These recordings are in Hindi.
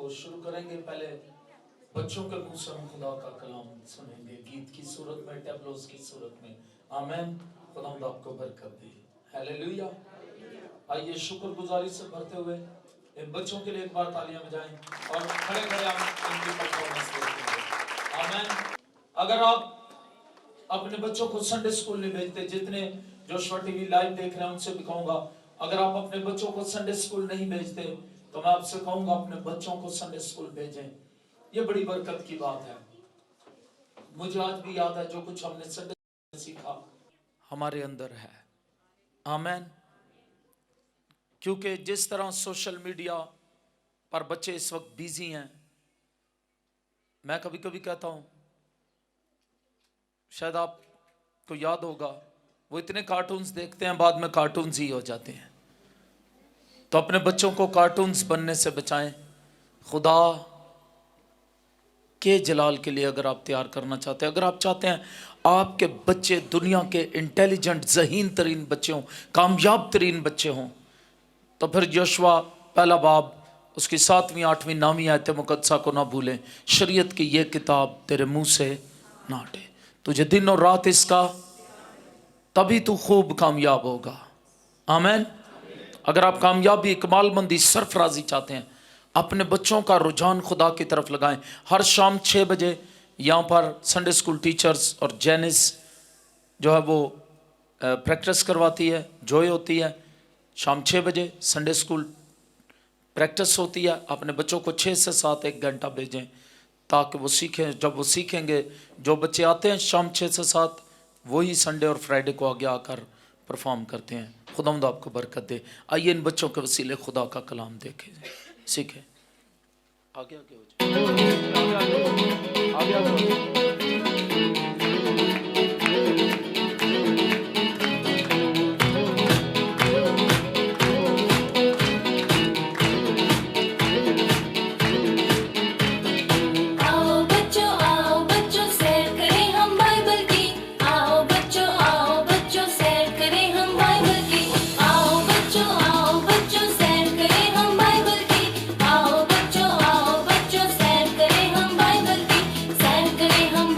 को शुरू करेंगे। पहले बच्चों के मुंह से हम खुदा का कलाम सुनेंगे, गीत की सूरत में, टैब्लोस की सूरत में। आमीन। खुदा आपको बरकत दे। हालेलुया। आइए शुक्रगुजारी से भरते हुए इन बच्चों के लिए एक बार तालियां बजाएं और खड़े खड़े हम इनकी परफॉर्मेंस देखेंगे। आमीन। अगर आप अपने बच्चों को संडे स्कूल नहीं भेजते, जितने जोशुआ टीवी लाइव देख रहे हैं उनसे भी कहूंगा, अगर आप अपने बच्चों को संडे स्कूल नहीं भेजते तो मैं आपसे कहूंगा अपने बच्चों को संडे स्कूल भेजें। ये बड़ी बरकत की बात है। मुझे आज भी याद है जो कुछ हमने संडे स्कूल सीखा हमारे अंदर है। आमीन। क्योंकि जिस तरह सोशल मीडिया पर बच्चे इस वक्त बिजी हैं, मैं कभी कभी कहता हूं, शायद आपको याद होगा, वो इतने कार्टून्स देखते हैं बाद में कार्टून्स ही हो जाते हैं। तो अपने बच्चों को कार्टून्स बनने से बचाएं। खुदा के जलाल के लिए अगर आप तैयार करना चाहते हैं, अगर आप चाहते हैं आपके बच्चे दुनिया के इंटेलिजेंट ज़हीन तरीन बच्चे हों, कामयाब तरीन बच्चे हों, तो फिर योशुआ पहला बाब उसकी 7वीं 8वीं 9वीं आयत मुकद्दसा को ना भूलें। शरीयत की ये किताब तेरे मुंह से ना हटे, तुझे दिन और रात इसका, तभी तू खूब कामयाब होगा। आमीन। अगर आप कामयाबी, इकमालमंदी, सरफराजी चाहते हैं, अपने बच्चों का रुझान खुदा की तरफ लगाएं। हर शाम 6 बजे यहाँ पर संडे स्कूल टीचर्स और जेनिस जो है वो प्रैक्टिस करवाती है, जॉय होती है। शाम 6 बजे संडे स्कूल प्रैक्टिस होती है। अपने बच्चों को 6 से 7 1 घंटा भेजें ताकि वो सीखें। जब वो सीखेंगे, जो बच्चे आते हैं शाम 6 से 7 वही संडे और फ्राइडे को आगे आकर परफॉर्म करते हैं। खुदावंद आपको बरकत दे। आइए इन बच्चों के वसीले खुदा का कलाम देखें, सीखें। आगे आगे हो जाए, आगे आगे। हम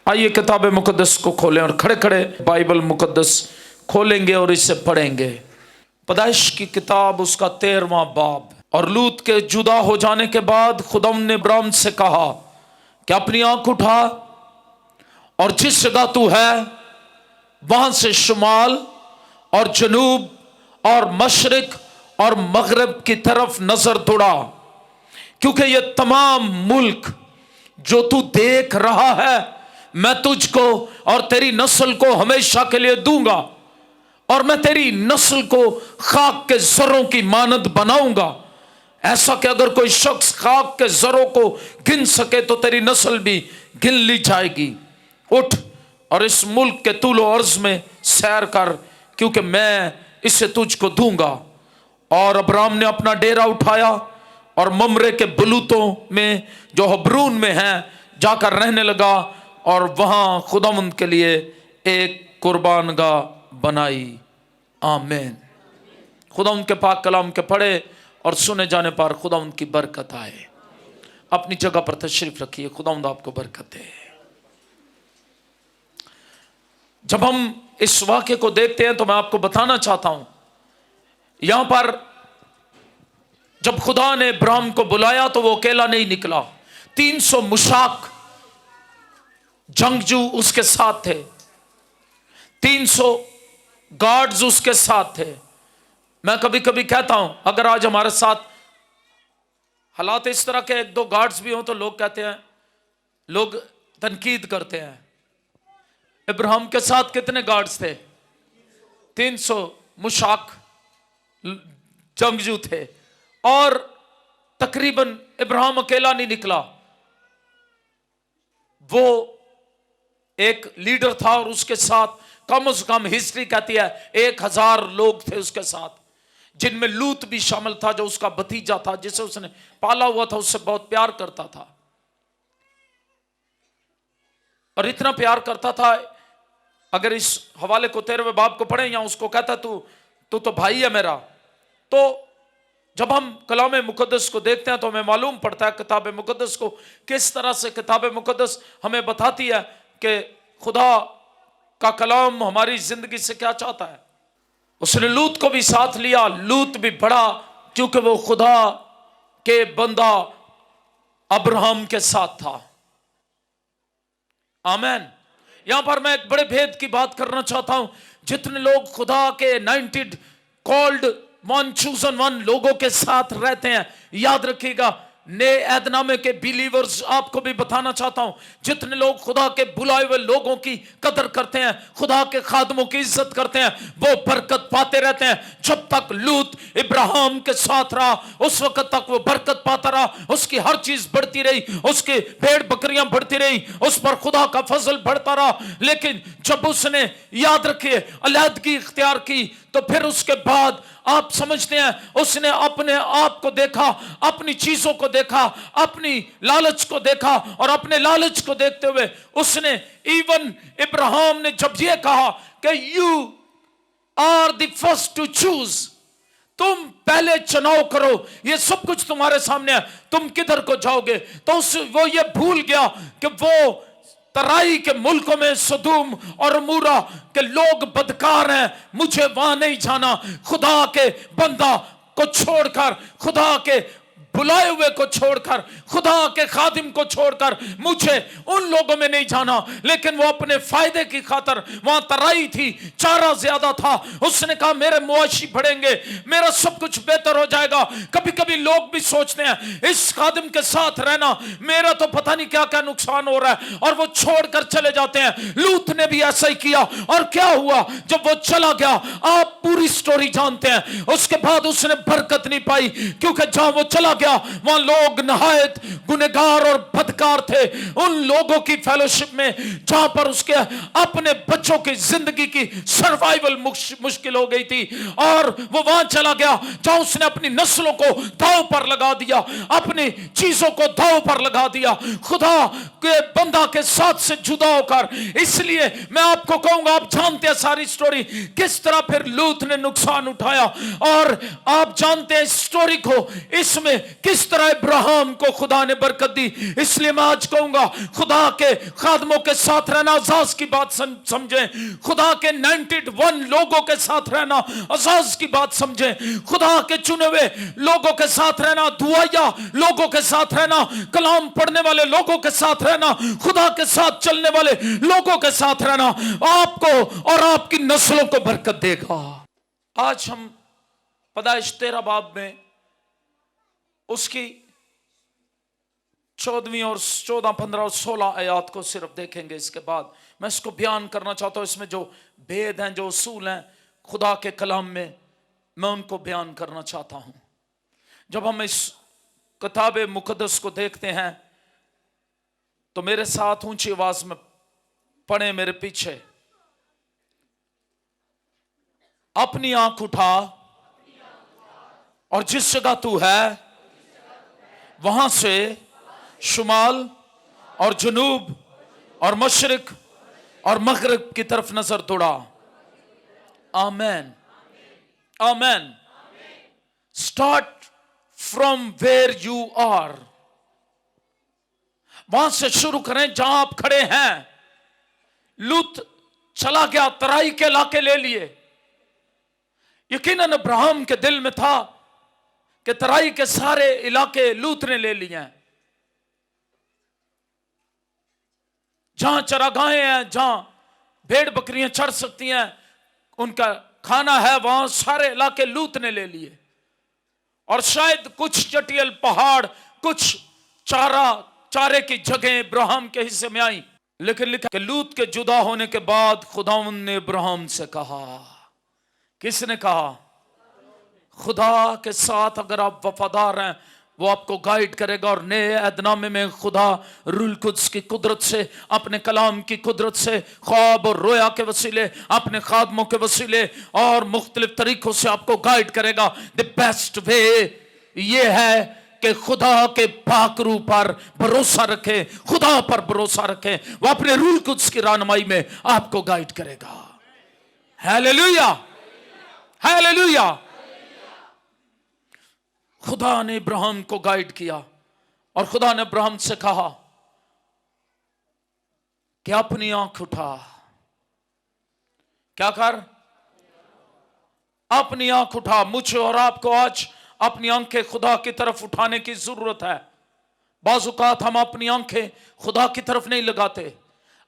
आइए किताब मुकद्दस को खोलें और खड़े खड़े बाइबल मुकद्दस खोलेंगे और इसे पढ़ेंगे। पैदाइश की किताब उसका 13वां बाब। और लूत के जुदा हो जाने के बाद खुदावंद ने अब्राम से कहा कि अपनी आंख उठा और जिस जगह तू है वहां से शुमाल और जनूब और मशरिक और मगरब की तरफ नजर दौड़ा, क्योंकि ये तमाम मुल्क जो तू देख रहा है मैं तुझको और तेरी नस्ल को हमेशा के लिए दूंगा, और मैं तेरी नस्ल को खाक के जरों की मानद बनाऊंगा, ऐसा कि अगर कोई शख्स खाक के जरों को गिन सके तो तेरी नस्ल भी गिन ली जाएगी। उठ और इस मुल्क के तूलो अर्ज में सैर कर, क्योंकि मैं इसे तुझको दूंगा। और अब्राम ने अपना डेरा उठाया और ममरे के बलूतों में जो हब्रून में है जाकर रहने लगा, और वहां खुदावंद के लिए एक कुर्बानगाह बनाई। आमीन। खुदावंद के पाक कलाम के पढ़े और सुने जाने पर खुदावंद की बरकत आए। अपनी जगह पर तशरीफ रखिए, खुदावंद आपको बरकत दे। जब हम इस वाक्य को देखते हैं तो मैं आपको बताना चाहता हूं, यहां पर जब खुदा ने अब्राम को बुलाया तो वो अकेला नहीं निकला, 300 मुशाक जंगजू उसके साथ थे, 300 गार्ड्स उसके साथ थे। मैं कभी कभी कहता हूं अगर आज हमारे साथ हालात इस तरह के 1-2 गार्ड्स भी हों तो लोग कहते हैं, लोग तनकीद करते हैं। अब्राहम के साथ कितने गार्ड्स थे? 300 मुशाक जंगजू थे, और तकरीबन अब्राहम अकेला नहीं निकला, वो एक लीडर था और उसके साथ कम से कम हिस्ट्री कहती है 1000 लोग थे उसके साथ, जिनमें लूत भी शामिल था जो उसका भतीजा था, जिसे उसने पाला हुआ था, उससे बहुत प्यार करता था। और इतना प्यार करता था, अगर इस हवाले को 13वें बाब को पढ़ें या उसको कहता तू तो भाई है मेरा। तो जब हम कलाम मुकद्दस को देखते हैं तो हमें मालूम पड़ता है किताब मुकद्दस को किस तरह से किताब मुकद्दस हमें बताती है कि खुदा का कलाम हमारी जिंदगी से क्या चाहता है। उसने लूत को भी साथ लिया, लूत भी बढ़ा क्योंकि वो खुदा के बंदा अब्राहम के साथ था। आमीन। यहां पर मैं एक बड़े भेद की बात करना चाहता हूं। जितने लोग खुदा के 90 कॉल्ड 1 chosen 1 लोगों के साथ रहते हैं, याद रखिएगा, नए ऐदनामे के बिलीवर्स आपको भी बताना चाहता हूं, जितने लोग खुदा के बुलाए हुए लोगों की कदर करते हैं, खुदा के खादमों की इज्जत करते हैं, वो बरकत पाते रहते हैं। जब तक लूत इब्राहिम के साथ रहा उस वक्त तक वो बरकत पाता रहा, उसकी हर चीज बढ़ती रही, उसके भेड़ बकरियां बढ़ती रही, उस पर खुदा का फजल बढ़ता रहा। लेकिन जब उसने, याद रखिए, अलहदगी इख्तियार की तो फिर उसके बाद आप समझते हैं उसने अपने आप को देखा, अपनी चीजों को देखा, अपनी लालच को देखा, और अपने लालच को देखते हुए उसने, इवन इब्राहिम ने जब यह कहा कि you are the first to choose, तुम पहले चुनाव करो, ये सब कुछ तुम्हारे सामने है, तुम किधर को जाओगे, तो वो ये भूल गया कि वो तराई के मुल्कों में सदूम और मूरा के लोग बदकार हैं, मुझे वहां नहीं जाना। खुदा के बंदा को छोड़कर, खुदा के बुलाए हुए को छोड़कर, खुदा के खादिम को छोड़कर मुझे उन लोगों में नहीं जाना। लेकिन वो अपने फायदे की खातर, वहां तराई थी, चारा ज्यादा था, उसने कहा मेरे मुआशी बढ़ेंगे, मेरा सब कुछ बेहतर हो जाएगा। कभी कभी लोग भी सोचते हैं इस खादिम के साथ रहना, मेरा तो पता नहीं क्या क्या नुकसान हो रहा है, और वो छोड़कर चले जाते हैं। लूत ने भी ऐसा ही किया, और क्या हुआ जब वो चला गया, आप पूरी स्टोरी जानते हैं। उसके बाद उसने बरकत नहीं पाई, क्योंकि जहां वो चला गया वहां लोग नहायत गुनहगार और बदकार थे। उन लोगों की फेलोशिप में जहां पर उसके अपने बच्चों की जिंदगी की सर्वाइवल मुश्किल हो गई थी, और वो वहां चला गया जहां उसने अपनी नस्लों को दांव पर लगा दिया, अपनी चीजों को दांव पर लगा दिया, खुदा के बंदा के साथ से जुदा होकर। इसलिए मैं आपको कहूंगा, आप जानते हैं सारी स्टोरी किस तरह फिर लूत ने नुकसान उठाया, और आप जानते हैं इस स्टोरी को, इसमें किस तरह इब्राहिम को खुदा ने बरकत दी। इसलिए मैं आज कहूंगा खुदा के खादमों के साथ रहना अजाज की बात समझें, खुदा के 91 लोगों के साथ रहना अजाज की बात समझें, खुदा के चुने हुए लोगों के साथ रहना, दुआया लोगों के साथ रहना, कलाम पढ़ने वाले लोगों के साथ रहना, खुदा के साथ चलने वाले लोगों के साथ रहना आपको और आपकी नस्लों को बरकत देगा। आज हम पैदाइश 13 बाब में उसकी 14वीं और 14, 15 और 16 आयात को सिर्फ देखेंगे। इसके बाद मैं इसको बयान करना चाहता हूं। इसमें जो भेद हैं, जो उसूल हैं खुदा के कलाम में, मैं उनको बयान करना चाहता हूं। जब हम इस किताब मुकद्दस को देखते हैं तो मेरे साथ ऊंची आवाज में पढ़े मेरे पीछे, अपनी आंख उठा और जिस जगह तू है वहां से शुमाल और जनूब और मशरिक और मगरिब की तरफ नजर दौड़ा। Amen, amen. Start from where you are, वहां से शुरू करें जहां आप खड़े हैं। लूत चला गया, तराई के इलाके ले लिए। यकीनन अब्राहम के दिल में था कि तराई के सारे इलाके लूत ने ले लिए हैं। जहां चरागाहें हैं, जहां भेड़ बकरियां चर सकती हैं, उनका खाना है, वहां सारे इलाके लूत ने ले लिए। और शायद कुछ चटियल पहाड़, कुछ चारे की जगह इब्राहिम के हिस्से में आई। लेकिन लिखा कि लूत के जुदा होने के बाद खुदावंद ने इब्राहिम से कहा, किसने कहा? खुदा के साथ अगर आप वफादार हैं वो आपको गाइड करेगा। और नए अहदनामे में खुदा रूल कुद्स की कुदरत से, अपने कलाम की कुदरत से, ख्वाब और रोया के वसीले, अपने खादमों के वसीले और मुख्तलिफ तरीकों से आपको गाइड करेगा। द बेस्ट वे ये है कि खुदा के पाकरू पर भरोसा रखें, खुदा पर भरोसा रखें, वो अपने रूल कुद्स की रहनुमाई में आपको गाइड करेगा। Hallelujah, hallelujah. खुदा ने इब्राहिम को गाइड किया और खुदा ने इब्राहिम से कहा कि अपनी आंख उठा। क्या कर? अपनी आंख उठा। मुझे और आपको आज अपनी आंखें खुदा की तरफ उठाने की जरूरत है। बाज़ औक़ात हम अपनी आंखें खुदा की तरफ नहीं लगाते,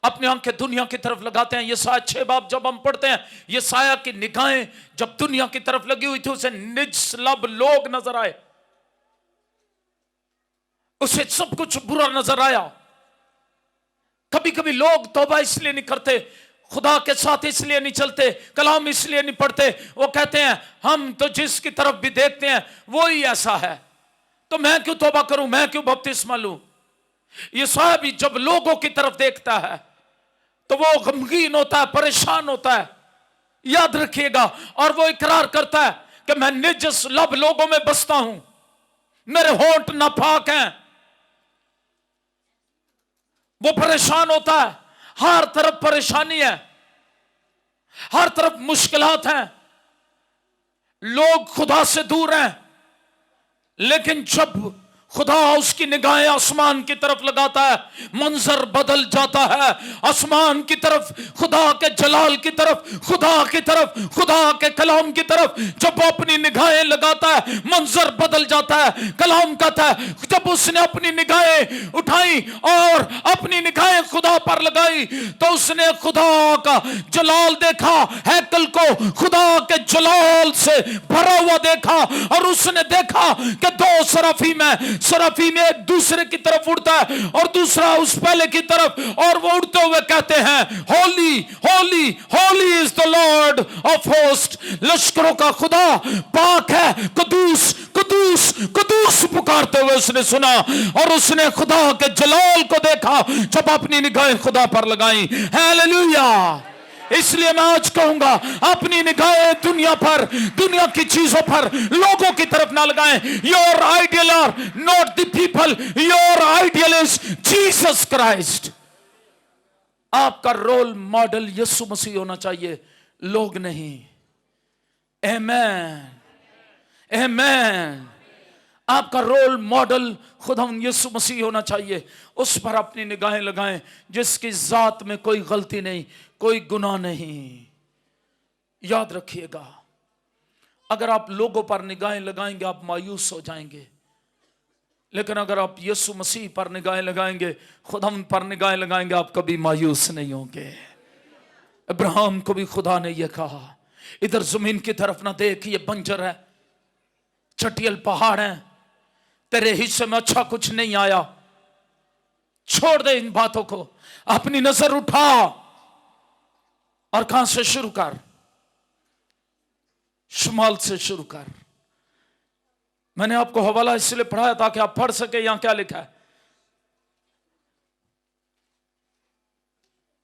अपनी आंखें दुनिया की तरफ लगाते हैं। यशायाह 6 बाब जब हम पढ़ते हैं, यशायाह की निगाहें जब दुनिया की तरफ लगी हुई थी, उसे निजलब लोग नजर आए, उसे सब कुछ बुरा नजर आया। कभी कभी लोग तौबा इसलिए नहीं करते, खुदा के साथ इसलिए नहीं चलते, कलाम इसलिए नहीं पढ़ते, वो कहते हैं हम तो जिसकी तरफ भी देखते हैं वो ही ऐसा है, तो मैं क्यों तौबा करूं, मैं क्यों बपतिस्मा लूं। ये भी जब लोगों की तरफ देखता है तो वो गमगीन होता है, परेशान होता है। याद रखिएगा, और वो इकरार करता है कि मैं निजस लब लोगों में बसता हूं, मेरे होंठ नापाक हैं। वो परेशान होता है, हर तरफ परेशानी है, हर तरफ मुश्किलात हैं, लोग खुदा से दूर हैं। लेकिन जब खुदा उसकी निगाहें आसमान की तरफ लगाता है, मंजर बदल जाता है। आसमान की तरफ, खुदा के जलाल की तरफ, खुदा की तरफ, खुदा के कलाम की तरफ जब वो अपनी निगाहें लगाता है, मंजर बदल जाता है। कलाम कहता है जब उसने अपनी निगाहें उठाई और अपनी निगाहें खुदा पर लगाई तो उसने खुदा का जलाल देखा, हैकल को खुदा के जलाल से भरा हुआ देखा। और उसने देखा कि दो सराफीम है, सराफीम एक दूसरे की तरफ उड़ता है और दूसरा उस पहले की तरफ, और वो उड़ते हुए कहते हैं holy holy holy is the lord of host, लश्करों का खुदा पाक है, कदूस कदूस कदूस पुकारते हुए उसने सुना। और उसने खुदा के जलाल को देखा जब अपनी निगाहें खुदा पर लगाई। हालेलुया। इसलिए मैं आज कहूंगा अपनी निगाहें दुनिया पर, दुनिया की चीजों पर, लोगों की तरफ ना लगाएं। Your ideal are not the people, your ideal is Jesus Christ. आपका रोल मॉडल यीशु मसीह होना चाहिए, लोग नहीं। आमेन, आमेन। आपका रोल मॉडल खुदावंद यीशु मसीह होना चाहिए। उस पर अपनी निगाहें लगाएं जिसकी जात में कोई गलती नहीं, कोई गुनाह नहीं। याद रखिएगा, अगर आप लोगों पर निगाहें लगाएंगे आप मायूस हो जाएंगे, लेकिन अगर आप यीशु मसीह पर निगाहें लगाएंगे, खुदावंद पर निगाहें लगाएंगे, आप कभी मायूस नहीं होंगे। अब्राहम को भी खुदा ने यह कहा, इधर जमीन की तरफ ना देख, ये बंजर है, चटियल पहाड़ है, तेरे हिस्से में अच्छा कुछ नहीं आया, छोड़ दे इन बातों को, अपनी नजर उठा और कहां से शुरू कर? शुमाल से शुरू कर। मैंने आपको हवाला इसलिए पढ़ाया ताकि आप पढ़ सके यहां क्या लिखा है।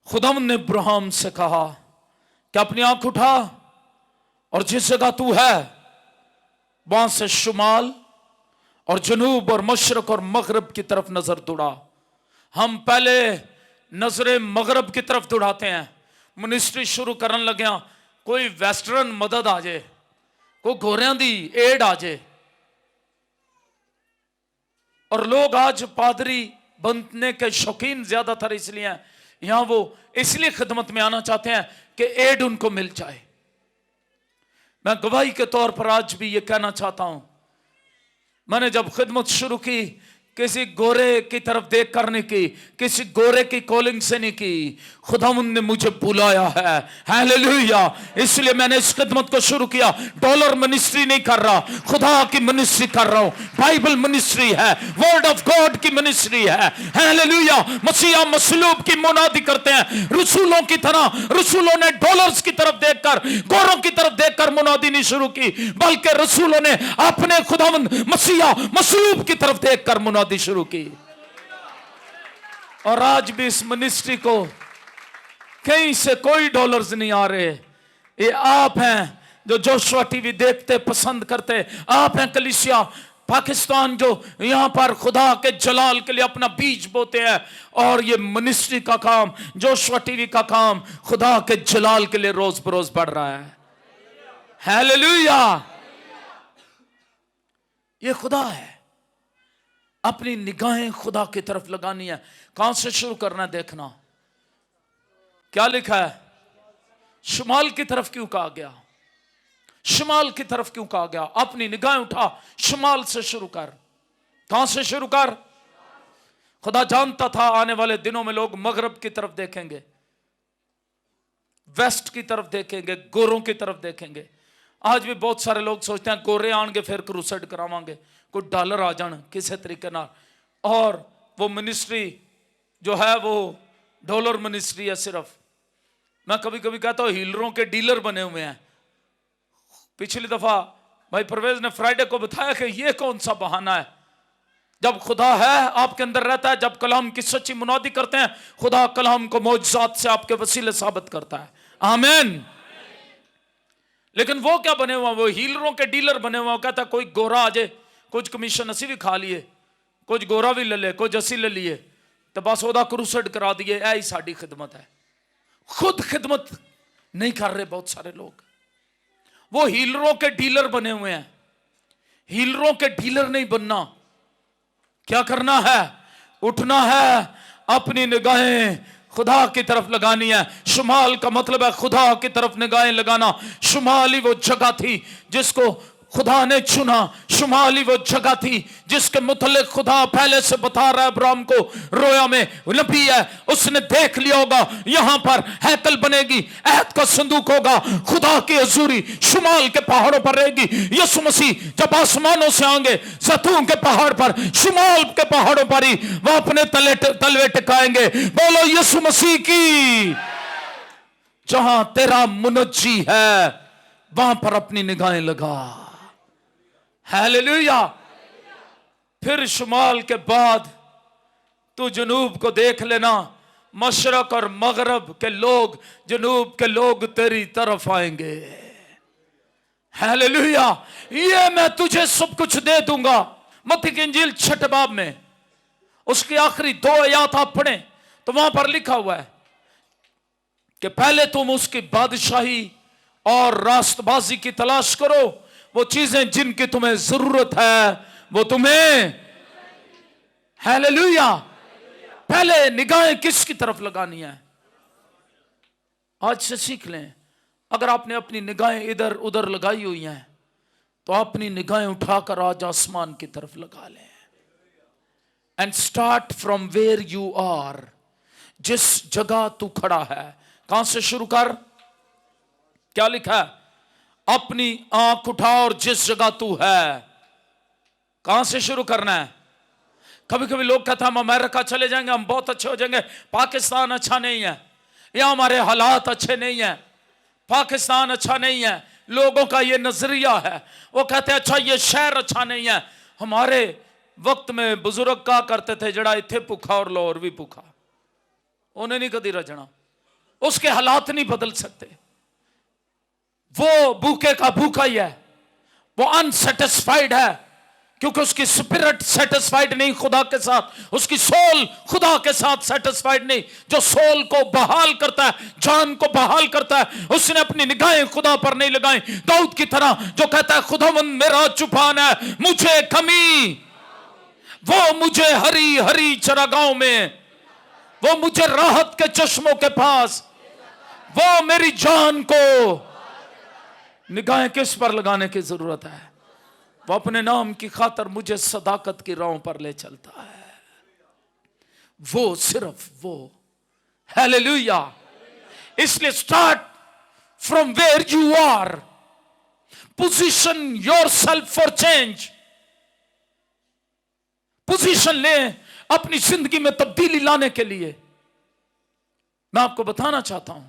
खुदावंद ने अब्राहम से कहा कि अपनी आंख उठा और जिस जगह तू है वहां से शुमाल और जनूब और मशरक और मगरब की तरफ नजर दौड़ा। हम पहले नजरें मगरब की तरफ दौड़ाते हैं, मिनिस्ट्री शुरू करन लगे, कोई वेस्टर्न मदद आ जाए, कोई गोरियां दी एड आ जाए, और लोग आज पादरी बनने के शौकीन ज्यादातर इसलिए हैं, यहां वो इसलिए खिदमत में आना चाहते हैं कि एड उनको मिल जाए। मैं गवाही के तौर पर आज भी ये कहना चाहता हूं, मैंने जब खिदमत शुरू की किसी गोरे की तरफ देख कर नहीं की, किसी गोरे की कॉलिंग से नहीं की, खुदावंद ने मुझे बुलाया है, हालेलुया। इसलिए मैंने इस खिदमत को शुरू किया। डॉलर मिनिस्ट्री नहीं कर रहा, खुदा की मिनिस्ट्री कर रहा हूं, बाइबल मिनिस्ट्री है, वर्ड ऑफ गॉड की मिनिस्ट्री है, हालेलुया। मसीहा मसलूब की मुनादी करते हैं रसूलों की तरह। रसूलों ने डॉलर्स की तरफ देखकर, गोरों की तरफ देखकर मुनादी नहीं शुरू की, बल्कि रसूलों ने अपने खुदावंद मसीहा मसलूब की तरफ देखकर मुनादी शुरू की। और आज भी इस मिनिस्ट्री को कहीं से कोई डॉलर्स नहीं आ रहे। ये आप हैं जो जोशुआ टीवी देखते पसंद करते, आप हैं कलीसिया पाकिस्तान जो यहां पर खुदा के जलाल के लिए अपना बीज बोते हैं, और ये मिनिस्ट्री का काम, जोशुआ टीवी का काम खुदा के जलाल के लिए रोज बरोज बढ़ रहा है। हालेलुया। ये खुदा है, अपनी निगाहें खुदा की तरफ लगानी है। कहां से शुरू करना है देखना। क्या लिखा है? शुमाल की तरफ क्यों कहा गया? शुमाल की तरफ क्यों कहा गया? अपनी निगाहें उठा, शुमाल से शुरू कर। कहां से शुरू कर? खुदा जानता था आने वाले दिनों में लोग मगरब की तरफ देखेंगे, वेस्ट की तरफ देखेंगे, गोरों की तरफ देखेंगे। आज भी बहुत सारे लोग सोचते हैं गोरे आएंगे फिर क्रूसेड करावांगे, कोई डॉलर आ जान किसी तरीके ना, और वो मिनिस्ट्री जो है वो डॉलर मिनिस्ट्री है सिर्फ। मैं कभी कभी कहता हूँ हीलरों के डीलर बने हुए हैं। पिछली दफा भाई परवेज ने फ्राइडे को बताया कि ये कौन सा बहाना है, जब खुदा है आपके अंदर रहता है, जब कलाम की सच्ची मुनादी करते हैं, खुदा कलाम को मौजज़ात से आपके वसीले साबित करता है। आमीन। लेकिन वो क्या बने हुआ, वो हीलरों के डीलर बने हुआ। कहता है कोई गोरा आ जाए, कुछ कमीशन असी भी खा लिए, कुछ गोरा भी ले ले, कुछ असी ले लिए, तो बस ओदा क्रूसेड करा दिए। यही साड़ी खिदमत है। खुद खिदमत नहीं कर रहे बहुत सारे लोग, वो हीलरों के डीलर बने हुए हैं। हीलरों के डीलर नहीं बनना। क्या करना है? उठना है, अपनी निगाहें खुदा की तरफ लगानी है। शुमाल का मतलब है खुदा की तरफ निगाहें लगाना। शुमाल ही वो जगह थी जिसको खुदा ने चुना। शुमाली वो जगह थी जिसके मुतल्लिक खुदा पहले से बता रहा है अब्राहम को, रोया में नबी है, उसने देख लिया होगा यहां पर हैकल बनेगी, ऐत का संदूक होगा, खुदा की हजूरी शुमाल के पहाड़ों पर रहेगी। यीशु मसीह जब आसमानों से आएंगे ज़ैतून के पहाड़ पर, शुमाल के पहाड़ों पर ही वह अपने तलवे टिकाएंगे। बोलो यीशु मसीह की। जहां तेरा मुनज्जी है वहां पर अपनी निगाहें लगा। हालेलुया। फिर शुमाल के बाद तू जनूब को देख लेना। मशरक और मगरब के लोग, जनूब के लोग तेरी तरफ आएंगे। हालेलुया। ये मैं तुझे सब कुछ दे दूंगा। मत्ती की इंजील 6 बाब में उसकी आखिरी 2 आयत आप पढ़ें तो वहां पर लिखा हुआ है कि पहले तुम उसकी बादशाही और रास्तबाजी की तलाश करो, वो चीजें जिनकी तुम्हें जरूरत है वो तुम्हें, हालेलुया। पहले निगाहें किसकी तरफ लगानी है? आज से सीख लें। अगर आपने अपनी निगाहें इधर उधर लगाई हुई हैं तो अपनी निगाहें उठाकर आज आसमान की तरफ लगा लें। And start from where you are. जिस जगह तू खड़ा है, कहां से शुरू कर? क्या लिखा है? अपनी आंख उठा और जिस जगह तू है, कहां से शुरू करना है? कभी कभी लोग कहते हैं हम अमेरिका चले जाएंगे, हम बहुत अच्छे हो जाएंगे। पाकिस्तान अच्छा नहीं है, या हमारे हालात अच्छे नहीं है, पाकिस्तान अच्छा नहीं है। लोगों का ये नजरिया है, वो कहते हैं अच्छा ये शहर अच्छा नहीं है। हमारे वक्त में बुजुर्ग कहा करते थे जड़ा इत्थे भूखा और लाहौर भी भूखा, उन्हें नहीं कदी रजना। उसके हालात नहीं बदल सकते, वो भूखे का भूखा ही है, वो अनसेटिस्फाइड है क्योंकि उसकी स्पिरिट सेटिस्फाइड नहीं खुदा के साथ, उसकी सोल खुदा के साथ सेटिस्फाइड नहीं। जो सोल को बहाल करता है, जान को बहाल करता है, उसने अपनी निगाहें खुदा पर नहीं लगाई। दाऊद की तरह जो कहता है खुदावंद मेरा चुपान है, मुझे कमी, वो मुझे हरी हरी चरागाहों में, वो मुझे राहत के चश्मों के पास, वो मेरी जान को। निगाहें किस पर लगाने की जरूरत है? वो अपने नाम की खातर मुझे सदाकत की राहों पर ले चलता है। वो सिर्फ वो, हालेलुया। इसलिए start from where you are, position yourself for change. Position ले अपनी जिंदगी में तब्दीली लाने के लिए। मैं आपको बताना चाहता हूं,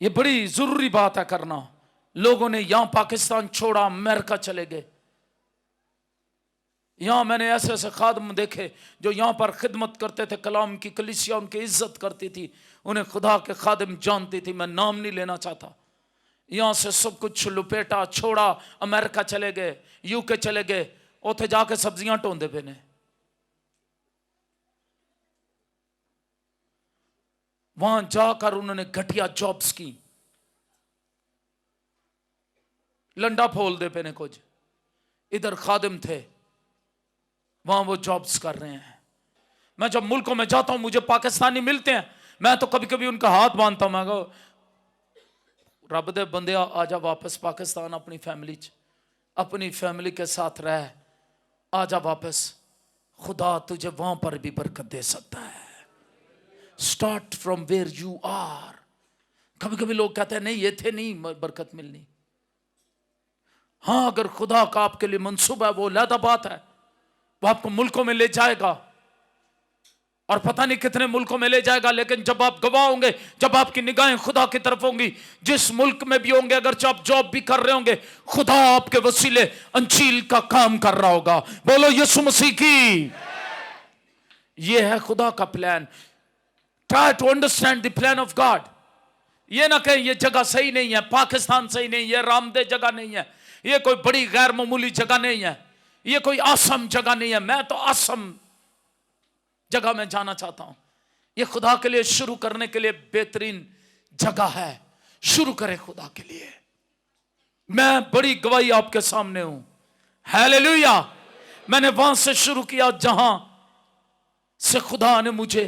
यह बड़ी जरूरी बात है करना। लोगों ने यहां पाकिस्तान छोड़ा, अमेरिका चले गए। यहां मैंने ऐसे ऐसे खादम देखे जो यहां पर खिदमत करते थे, कलाम की कलीसिया उनकी इज्जत करती थी, उन्हें खुदा के खादिम जानती थी। मैं नाम नहीं लेना चाहता। यहां से सब कुछ लुपेटा, छोड़ा, अमेरिका चले गए, यूके चले गए, उथे जाके सब्जियां ढोंदे पे ने। वहां जाकर उन्होंने घटिया जॉब्स की, लंडा फोलते पे ने कुछ। इधर खादिम थे, वहां वो जॉब्स कर रहे हैं। मैं जब मुल्कों में जाता हूं, मुझे पाकिस्तानी मिलते हैं, मैं तो कभी कभी उनका हाथ बांधता हूं। मैं कहो रब दे बंदे आजा वापस पाकिस्तान, अपनी फैमिली च, अपनी फैमिली के साथ रह, आजा वापस, खुदा तुझे वहां पर भी बरकत दे सकता है। Start from where you are. कभी कभी लोग कहते हैं नहीं ये थे नहीं बरकत मिलनी। हाँ, अगर खुदा का आपके लिए मंसूबा है, वो अलग बात है। वो आपको मुल्कों में ले जाएगा और पता नहीं कितने मुल्कों में ले जाएगा, लेकिन जब आप गवाह होंगे, जब आपकी निगाहें खुदा की तरफ होंगी, जिस मुल्क में भी होंगे, अगर आप जॉब भी कर रहे होंगे, खुदा आपके वसीले अंजील का काम कर रहा होगा। बोलो यीशु मसीह की। ये है खुदा का plan. Try to understand the plan of God. ये ना कहें ये जगह सही नहीं है, पाकिस्तान सही नहीं, ये रामदेह जगह नहीं है, ये कोई बड़ी गैर मामूली जगह नहीं है, ये कोई आसम जगह नहीं है। मैं तो आसम जगह में जाना चाहता हूं। ये खुदा के लिए शुरू करने के लिए बेहतरीन जगह है। शुरू करें खुदा के लिए। मैं बड़ी गवाही आपके सामने हूं, हालेलुया। मैंने वहां से शुरू किया जहां से खुदा ने मुझे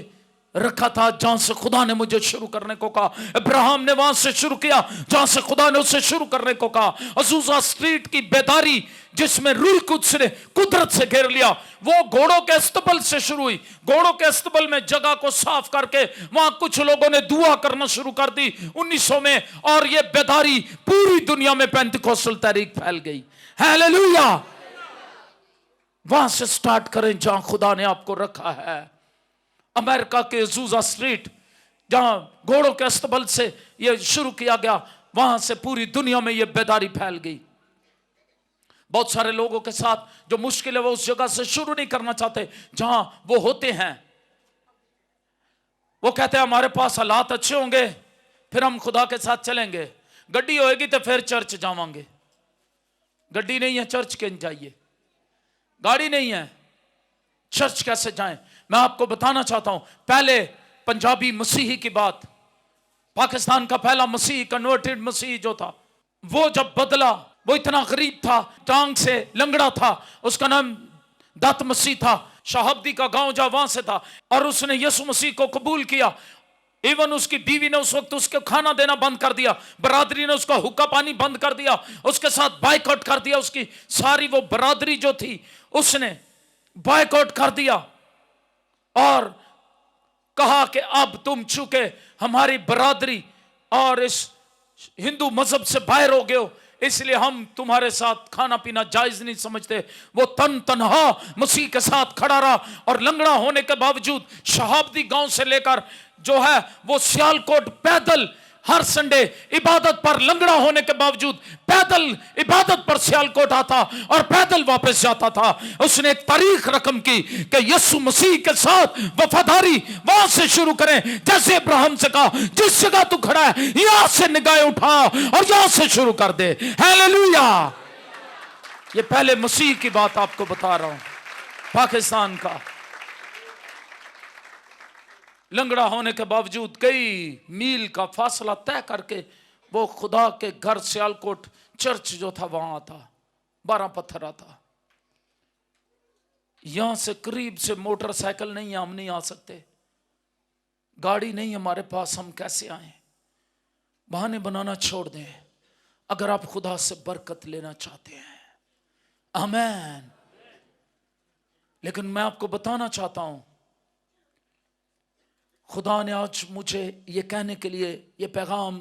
रखा था, जहां से खुदा ने मुझे शुरू करने को कहा। अब्राहम ने वहां से शुरू किया जहां से खुदा ने उसे शुरू करने को कहा। अजूजा स्ट्रीट की बेदारी जिसमें रूह कुद्स ने कुदरत से घेर लिया, वो घोड़ों के अस्तबल से शुरू हुई। घोड़ों के अस्तबल में जगह को साफ करके वहां कुछ लोगों ने दुआ करना शुरू कर दी 1900 में, और ये बेदारी पूरी दुनिया में पेंटिकोस्टल तहरीक फैल गई। हालेलुया। वहां से स्टार्ट करें जहां खुदा ने आपको रखा है। अमेरिका के अजूजा स्ट्रीट जहां घोड़ों के अस्तबल से यह शुरू किया गया, वहां से पूरी दुनिया में यह बेदारी फैल गई। बहुत सारे लोगों के साथ जो मुश्किल है वो उस जगह से शुरू नहीं करना चाहते जहां वो होते हैं। वो कहते हैं हमारे पास हालात अच्छे होंगे फिर हम खुदा के साथ चलेंगे, गड्डी होएगी तो फिर चर्च जावांगे। गड्डी नहीं है चर्च के जाइए, गाड़ी नहीं है चर्च कैसे जाएं? मैं आपको बताना चाहता हूं, पहले पंजाबी मसीही की बात, पाकिस्तान का पहला मसीही, कन्वर्टेड मसीही जो था, वो जब बदला, वो इतना गरीब था, टांग से लंगड़ा था, उसका नाम दत्त मसीह था, शहाबदी का गांव जा वहां से था, और उसने यीशु मसीह को कबूल किया। इवन उसकी बीवी ने उस वक्त उसको खाना देना बंद कर दिया, बरादरी ने उसका हुक्का पानी बंद कर दिया, उसके साथ बायकॉट कर दिया, उसकी सारी वो बरादरी जो थी उसने बायकॉट कर दिया और कहा कि अब तुम चूंकि हमारी बरादरी और इस हिंदू मजहब से बाहर हो गए हो, इसलिए हम तुम्हारे साथ खाना पीना जायज नहीं समझते। वो तन्हा मसीह के साथ खड़ा रहा और लंगड़ा होने के बावजूद शहाबदी गांव से लेकर जो है वो सियालकोट पैदल हर संडे इबादत पर, लंगड़ा होने के बावजूद पैदल इबादत पर सियालकोट आता और पैदल वापस जाता था। उसने एक तारीख रकम की कि यीशु मसीह के साथ वफादारी वहां से शुरू करें, जैसे इब्राहिम से कहा जिस जगह तू खड़ा है यहां से निगाहें उठा और यहां से शुरू कर दे। हालेलुया। ये पहले मसीह की बात आपको बता रहा हूं, पाकिस्तान का लंगड़ा होने के बावजूद कई मील का फासला तय करके वो खुदा के घर सियालकोट चर्च जो था वहां आता, 12 पत्थर आता। यहां से करीब से मोटरसाइकिल नहीं है, हम नहीं आ सकते, गाड़ी नहीं हमारे पास, हम कैसे आए? बहाने बनाना छोड़ दें अगर आप खुदा से बरकत लेना चाहते हैं। आमीन। लेकिन मैं आपको बताना चाहता हूं, खुदा ने आज मुझे ये कहने के लिए ये पैगाम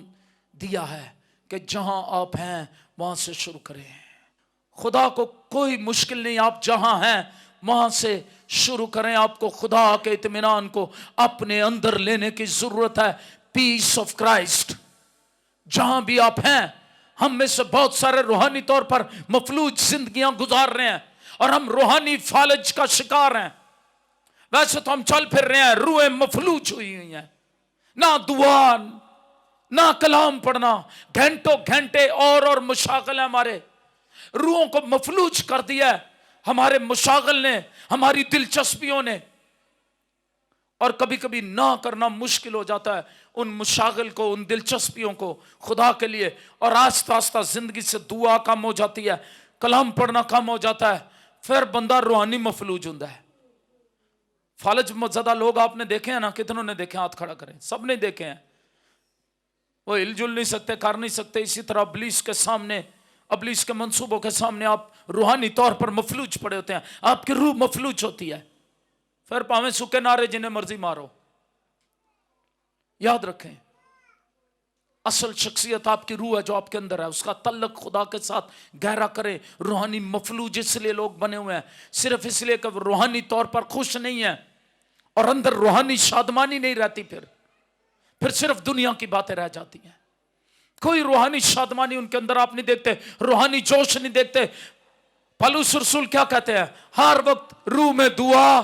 दिया है कि जहां आप हैं वहां से शुरू करें। खुदा को कोई मुश्किल नहीं, आप जहां हैं वहां से शुरू करें। आपको खुदा के इत्मीनान को अपने अंदर लेने की जरूरत है। पीस ऑफ क्राइस्ट जहां भी आप हैं। हम में से बहुत सारे रूहानी तौर पर मफलूज जिंदगियां गुजार रहे हैं और हम रूहानी फालज का शिकार हैं। वैसे तो हम चल फिर रहे हैं, रूहें मफलूज हुई हुई हैं, ना दुआ ना कलाम पढ़ना, घंटों घंटे और मुशागल है, हमारे रूहों को मफलूज कर दिया है हमारे मुशागल ने, हमारी दिलचस्पियों ने। और कभी कभी ना करना मुश्किल हो जाता है उन मुशागल को, उन दिलचस्पियों को खुदा के लिए, और आस्ता आस्ता जिंदगी से दुआ कम हो जाती है, कलाम पढ़ना कम हो जाता है, फिर बंदा रूहानी मफलूज होता है। फालज ज्यादा लोग आपने देखे हैं ना? कितनों ने देखे? हाथ खड़ा करें। सब ने देखे हैं। वो हिलजुल नहीं सकते, कर नहीं सकते। इसी तरह अबलीस के सामने, अबलीस के मंसूबों के सामने आप रूहानी तौर पर मफलूज पड़े होते हैं, आपकी रूह मफलूज होती है। फिर पावे सूखे नारे जिन्हें मर्जी मारो। याद रखें, असल शख्सियत आपकी रूह है जो आपके अंदर है, उसका तल्लक खुदा के साथ गहरा करें। रूहानी मफलूज इसलिए लोग बने हुए हैं, सिर्फ इसलिए कि रूहानी तौर पर खुश नहीं है और अंदर रूहानी शादमानी नहीं रहती, फिर सिर्फ दुनिया की बातें रह जाती हैं। कोई रूहानी शादमानी उनके अंदर आप नहीं देखते, रूहानी जोश नहीं देखते। पौलुस रसूल क्या कहते हैं? हर वक्त रूह में दुआ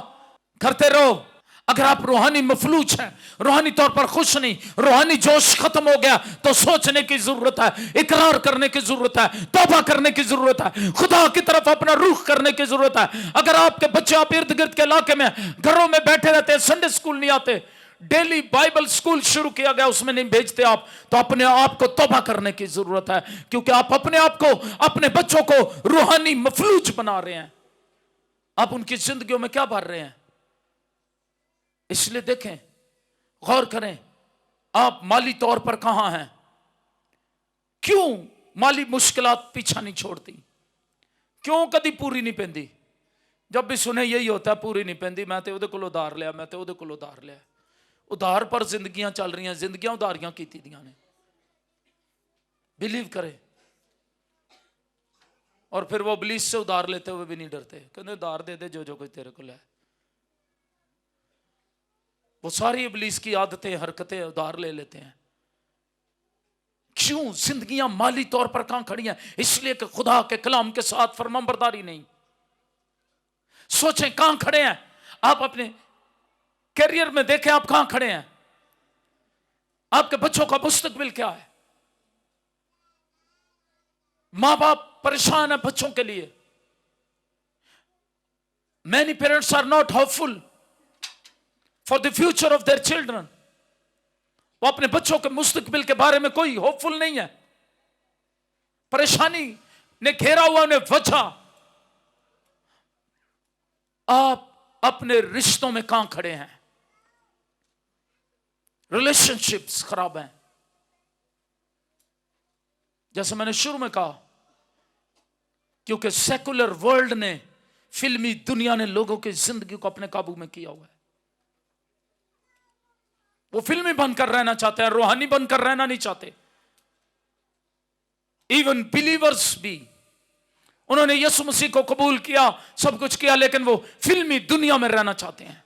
करते रहो। अगर आप रूहानी मफलूज हैं, रूहानी तौर पर खुश नहीं, रूहानी जोश खत्म हो गया, तो सोचने की जरूरत है, इकरार करने की जरूरत है, तौबा करने की जरूरत है, खुदा की तरफ अपना रुख करने की जरूरत है। अगर आपके बच्चे, आप इर्द गिर्द के इलाके में घरों में बैठे रहते हैं, संडे स्कूल नहीं आते, डेली बाइबल स्कूल शुरू किया गया उसमें नहीं भेजते आप, तो अपने आप को तौबा करने की जरूरत है, क्योंकि आप अपने आप को, अपने बच्चों को रूहानी मफलूज बना रहे हैं। आप उनकी जिंदगियों में क्या भर रहे हैं? इसलिए देखें, गौर करें, आप माली तौर पर कहां हैं? क्यों माली मुश्किलात पीछा नहीं छोड़ती? क्यों कभी पूरी नहीं पेंदी? जब भी सुने यही होता है, पूरी नहीं पेंदी, मैं तो उहदे कोलों उधार लिया, मैं तो उहदे कोलों उधार लिया। उधार पर जिंदगियां चल रही हैं, जिंदगियां उधारियां की दियां ने। बिलीव करें। और फिर वो इब्लीस से उधार लेते हुए भी नहीं डरते, कहते उधार दे दे जो जो कुछ तेरे को है। वो सारी इब्लीस की आदतें, हरकतें उधार ले लेते हैं। क्यों? जिंदगियां माली तौर पर कहां खड़ी हैं? इसलिए कि खुदा के कलाम के साथ फरमाबरदारी नहीं। सोचें कहां खड़े हैं आप? अपने कैरियर में देखें आप कहां खड़े हैं। आपके बच्चों का मुस्तकबिल क्या है? मां बाप परेशान है बच्चों के लिए। Many parents are not hopeful for the future of their children. वो अपने बच्चों के मुस्तकबिल के बारे में कोई होपफुल नहीं है। परेशानी ने घेरा हुआ, उन्हें वजह। आप अपने रिश्तों में कहां खड़े हैं? रिलेशनशिप्स खराब हैं। जैसे मैंने शुरू में कहा, क्योंकि सेकुलर वर्ल्ड ने, फिल्मी दुनिया ने लोगों की जिंदगी को अपने काबू में किया हुआ है। वो फिल्मी बनकर रहना चाहते हैं, रूहानी बनकर रहना नहीं चाहते। इवन बिलीवर्स भी, उन्होंने यीशु मसीह को कबूल किया, सब कुछ किया, लेकिन वो फिल्मी दुनिया में रहना चाहते हैं।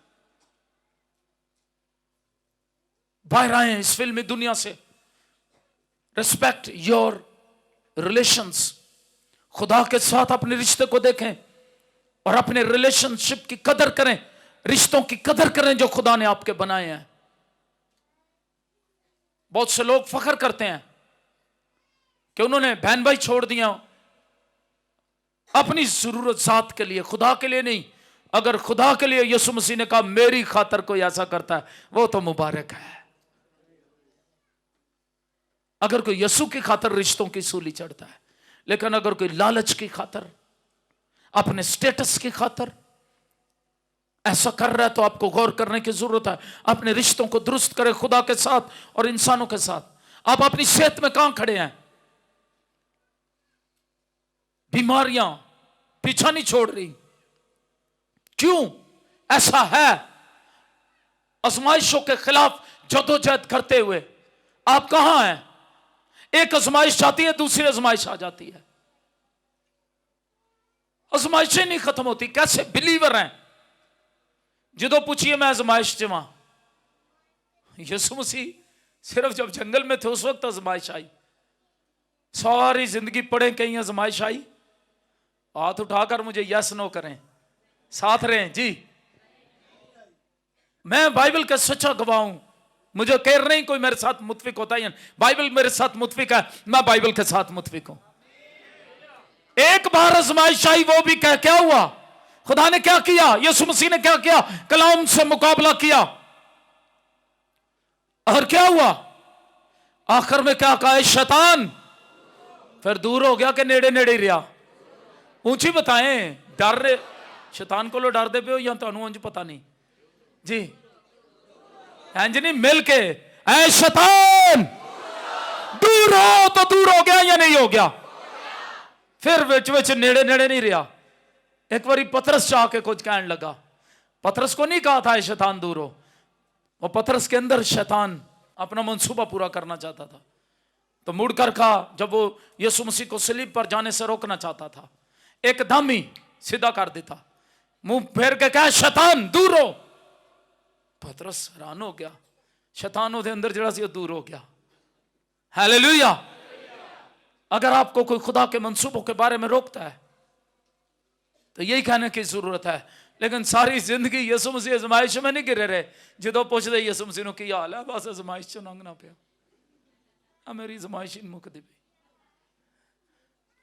बाहर आए इस फिल्मी दुनिया से। Respect your relations. खुदा के साथ अपने रिश्ते को देखें और अपने रिलेशनशिप की कदर करें, रिश्तों की कदर करें जो खुदा ने आपके बनाए हैं। बहुत से लोग फख्र करते हैं कि उन्होंने बहन भाई छोड़ दिया अपनी जरूरत जात के लिए, खुदा के लिए नहीं। अगर खुदा के लिए यीशु मसीह ने कहा मेरी खातर कोई ऐसा करता है, वो तो मुबारक है। अगर कोई यीशु की खातर रिश्तों की सूली चढ़ता है, लेकिन अगर कोई लालच की खातर, अपने स्टेटस की खातर ऐसा कर रहा है, तो आपको गौर करने की जरूरत है। अपने रिश्तों को दुरुस्त करें खुदा के साथ और इंसानों के साथ। आप अपनी सेहत में कहां खड़े हैं? बीमारियां पीछा नहीं छोड़ रही, क्यों ऐसा है? आजमाइशों के खिलाफ जदोजहद करते हुए आप कहां हैं? एक आजमाइश आती है, दूसरी आजमाइश आ जाती है, आजमाइशें नहीं खत्म होती। कैसे बिलीवर हैं? जो पूछिए मैं आजमाइश जमा। यीशु मसीह सिर्फ जब जंगल में थे उस वक्त आजमाइश आई, सारी जिंदगी पढ़े कहीं आजमाइश आई? हाथ उठाकर मुझे यस नो करें, साथ रहें जी। मैं बाइबल का सच्चा गवाह हूं। मुझे कह नहीं कोई मेरे साथ मुत्फिक होता है, बाइबल मेरे साथ मुत्फिक है, मैं बाइबल के साथ मुत्फिक हूं। एक बार आजमाइश आई, वो भी क्या हुआ? खुदा ने क्या किया? यीशु मसीह ने क्या किया? कलाम से मुकाबला किया, और क्या हुआ? आखिर में क्या कहा? शैतान फिर दूर हो गया कि नेड़े नेड़े ही रहा? ऊंची बताएं, डर रहे शैतान को लो डर दे पे हो या तुहानू उंज पता नहीं जी? इंज नहीं मिल के ऐ शैतान दूर हो, तो दूर हो गया या नहीं हो गया? फिर विच विच नेड़े नेड़े नहीं रहा। एक बारी पतरस चाह के कुछ कहने लगा। पतरस को नहीं कहा था शैतान दूर हो, वो पतरस के अंदर शैतान अपना मंसूबा पूरा करना चाहता था। तो मुड़कर कहा, जब वो यीशु मसीह को सलीब पर जाने से रोकना चाहता था, एकदम ही सीधा कर देता, मुंह फेर के कहा शैतान दूर हो। पतरस हैरान हो गया, शैतान ਉਹਦੇ अंदर जरा सी दूर हो गया। हालेलुया। अगर आपको कोई खुदा के मंसूबों के बारे में रोकता है तो यही कहने की जरूरत है। लेकिन सारी जिंदगी यीशु मसीह आजमाइश में नहीं गिरे रहे। जो पूछते यीशु मसीह ਨੂੰ ਕੀ हाल है, बस आजमाइश चो लंघना पिया, मेरी आजमाइश ही मुकदी पई।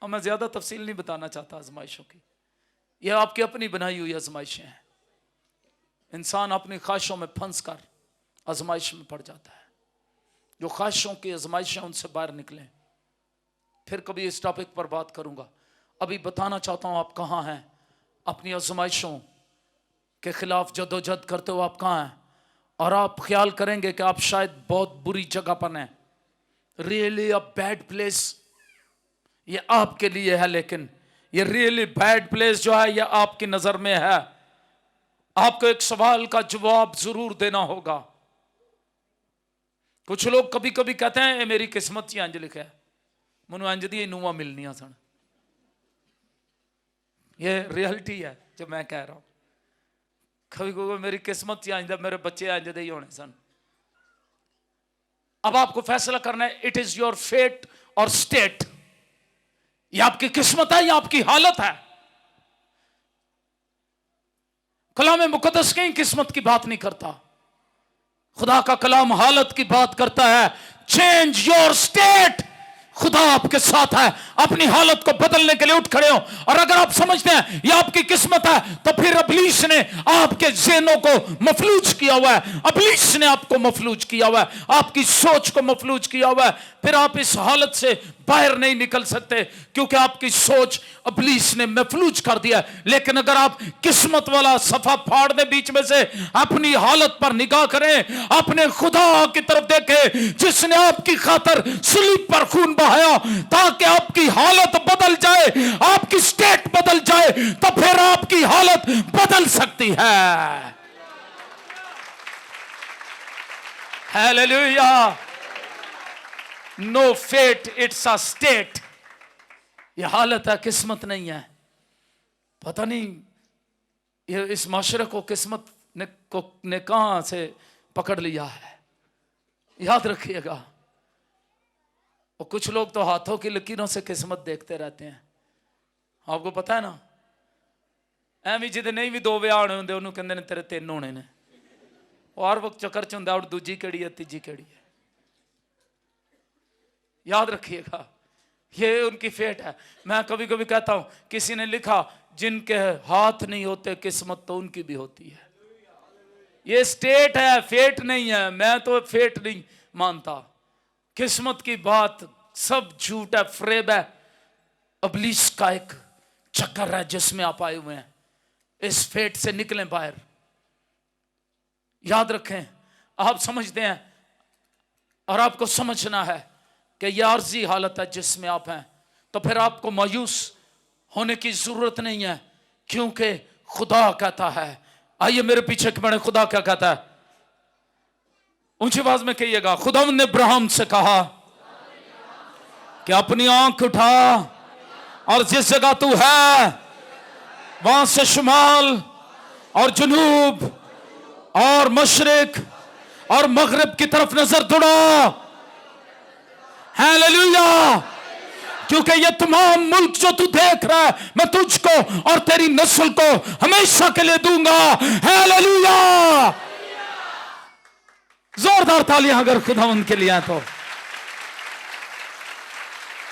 और मैं ज्यादा तफसील नहीं बताना चाहता आजमाइशों की, ये आपकी अपनी बनाई हुई आजमाइशें हैं। इंसान अपनी ख्वाहिशों में फंस कर आजमाइश में पड़ जाता है। जो ख्वाहिशों की आजमाइशें उनसे बाहर निकलें। फिर कभी इस टॉपिक पर बात करूंगा। अभी बताना चाहता हूं आप कहां हैं अपनी आजमाइशों के खिलाफ जदोजहद करते हो, आप कहां हैं? और आप ख्याल करेंगे कि आप शायद बहुत बुरी जगह पर हैं, रियली अ बैड प्लेस ये आपके लिए है। लेकिन ये रियली बैड प्लेस जो है ये आपकी नजर में है। आपको एक सवाल का जवाब जरूर देना होगा। कुछ लोग कभी कभी कहते हैं ये मेरी किस्मत च इंज लिखा है, मैनू इंज दी नूंहां मिलनियां सन। ये रियलिटी है जो मैं कह रहा हूं। कभी कभी मेरी किस्मत च इंज मेरे बच्चे इंज दे ही होने सन। अब आपको फैसला करना है, इट इज योर फेट और स्टेट। ये आपकी किस्मत है या आपकी हालत है? कलाम मुकद्दस कहीं किस्मत की बात नहीं करता, खुदा का कलाम हालत की बात करता है। Change your state. खुदा आपके साथ है, अपनी हालत को बदलने के लिए उठ खड़े हो। और अगर आप समझते हैं ये आपकी किस्मत है, तो फिर इब्लीस ने आपके ज़हनों को मफलूज किया हुआ है, इब्लीस ने आपको मफलूज किया हुआ है, आपकी सोच को मफलूज किया हुआ है। फिर आप इस हालत से बाहर नहीं निकल सकते, क्योंकि आपकी सोच इब्लीस ने महफूज कर दिया। लेकिन अगर आप किस्मत वाला सफा फाड़ दे बीच में से, अपनी हालत पर निगाह करें, अपने खुदा की तरफ देखें जिसने आपकी खातर सलीब पर खून बहाया ताकि आपकी हालत बदल जाए, आपकी स्टेट बदल जाए, तो फिर आपकी हालत बदल सकती है। Hallelujah. No fate, it's a state. यह हालत है, किस्मत नहीं है। पता नहीं ये इस माशरे को किस्मत ने कहां से पकड़ लिया है। याद रखिएगा। और कुछ लोग तो हाथों की लकीरों से किस्मत देखते रहते हैं। आपको पता है ना, ਐਵੇਂ ਜਿਹਦੇ नहीं भी 2 ਵਿਆਹ ਹੋਣੇ ਹੁੰਦੇ ਉਹਨੂੰ ਕਹਿੰਦੇ ਨੇ ਤੇਰੇ 3 ਹੋਣੇ ਨੇ। और वक्त चक्कर च ਹੁੰਦਾ और दूजी केड़ी है तीजी केड़ी है। याद रखिएगा, ये उनकी फेट है। मैं कभी कभी कहता हूं, किसी ने लिखा जिनके हाथ नहीं होते किस्मत तो उनकी भी होती है। ये स्टेट है, फेट नहीं है। मैं तो फेट नहीं मानता। किस्मत की बात सब झूठ है, फ्रेब है, इब्लीस का एक चक्कर है जिसमें आप आए हुए हैं। इस फेट से निकलें बाहर। याद रखें, आप समझते हैं और आपको समझना है कि यह आर्जी हालत है जिसमें आप हैं, तो फिर आपको मायूस होने की जरूरत नहीं है, क्योंकि खुदा कहता है। आइए मेरे पीछे के बड़े, खुदा क्या कहता है? ऊंची आवाज में कहिएगा। खुदा ने अब्राहम से कहा कि अपनी आंख उठा और जिस जगह तू है वहां से शुमाल और जुनूब और मशरिक और मगरिब की तरफ नजर दौड़ा। हालेलुया। क्योंकि ये तमाम मुल्क जो तू देख रहा है, मैं तुझको और तेरी नस्ल को हमेशा के लिए दूंगा। हालेलुया। जोरदार तालियां अगर खुदावंद के लिए हैं तो।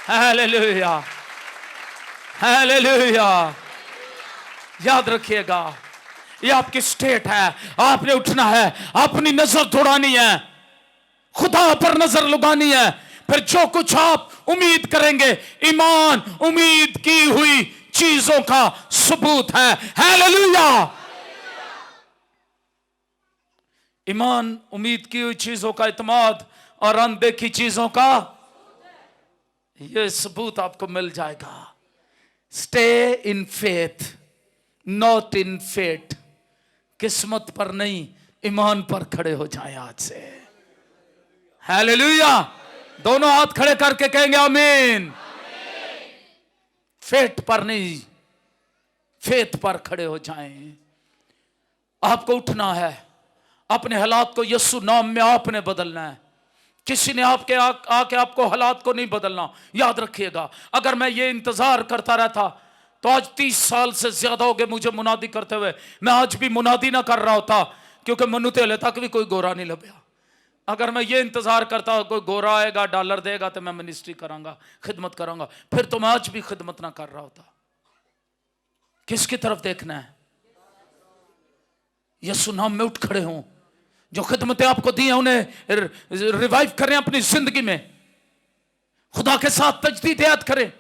Hallelujah, hallelujah. याद रखिएगा, ये आपकी स्टेट है। आपने उठना है, अपनी नजर दौड़ानी है, खुदा पर नजर लगानी है। फिर जो कुछ आप उम्मीद करेंगे, ईमान उम्मीद की हुई चीजों का सबूत है। हालेलुया। ईमान उम्मीद की हुई चीजों का इत्मीनान और अनदेखी चीजों का यह सबूत आपको मिल जाएगा। Stay in faith, not in fate. किस्मत पर नहीं, ईमान पर खड़े हो जाएं आज से। हालेलुया। दोनों हाथ खड़े करके कहेंगे आमीन। फेट पर नहीं, फेथ पर खड़े हो जाएं। आपको उठना है, अपने हालात को यीशु नाम में आपने बदलना है। किसी ने आके आपको हालात को नहीं बदलना। याद रखिएगा, अगर मैं ये इंतजार करता रहता तो आज 30 साल से ज्यादा हो गए मुझे मुनादी करते हुए, मैं आज भी मुनादी ना कर रहा होता, क्योंकि मनु तेले तक भी कोई गोरा नहीं लभ्या। अगर मैं ये इंतजार करता कोई गोरा आएगा डॉलर देगा तो मैं मिनिस्ट्री करांगा, खिदमत करांगा, फिर तो मैं आज भी खिदमत ना कर रहा होता। किसकी तरफ देखना है? यीशु नाम में उठ खड़े हों। जो खिदमतें आपको दी हैं उन्हें रिवाइव करें अपनी जिंदगी में। खुदा के साथ तजदीद करें।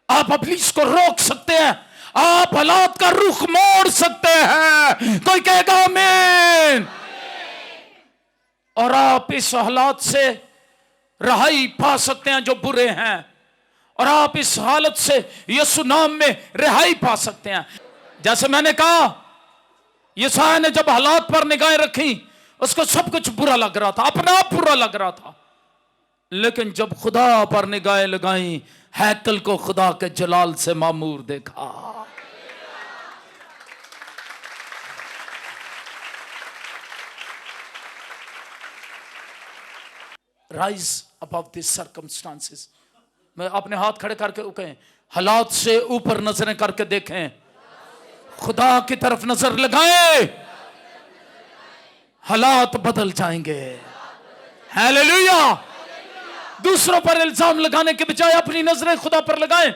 आप इब्लीस को रोक सकते हैं, आप हालात का रुख मोड़ सकते हैं। कोई कहेगा आमीन। और आप इस हालात से रहाई पा सकते हैं जो बुरे हैं, और आप इस हालत से यीशु नाम में रिहाई पा सकते हैं। जैसे मैंने कहा, यशायाह ने जब हालात पर निगाहें रखी, उसको सब कुछ बुरा लग रहा था, अपना आप बुरा लग रहा था। लेकिन जब खुदा पर निगाहें लगाई, हैकल को खुदा के जलाल से मामूर देखा। Rise above this circumstances. मैं अपने हाथ खड़े करके कहें, हालात से ऊपर नजरें करके देखें, खुदा की तरफ नजर लगाएं, हालात बदल जाएंगे। हालेलुया। दूसरों पर इल्जाम लगाने के बजाय अपनी नजरें खुदा पर लगाएं।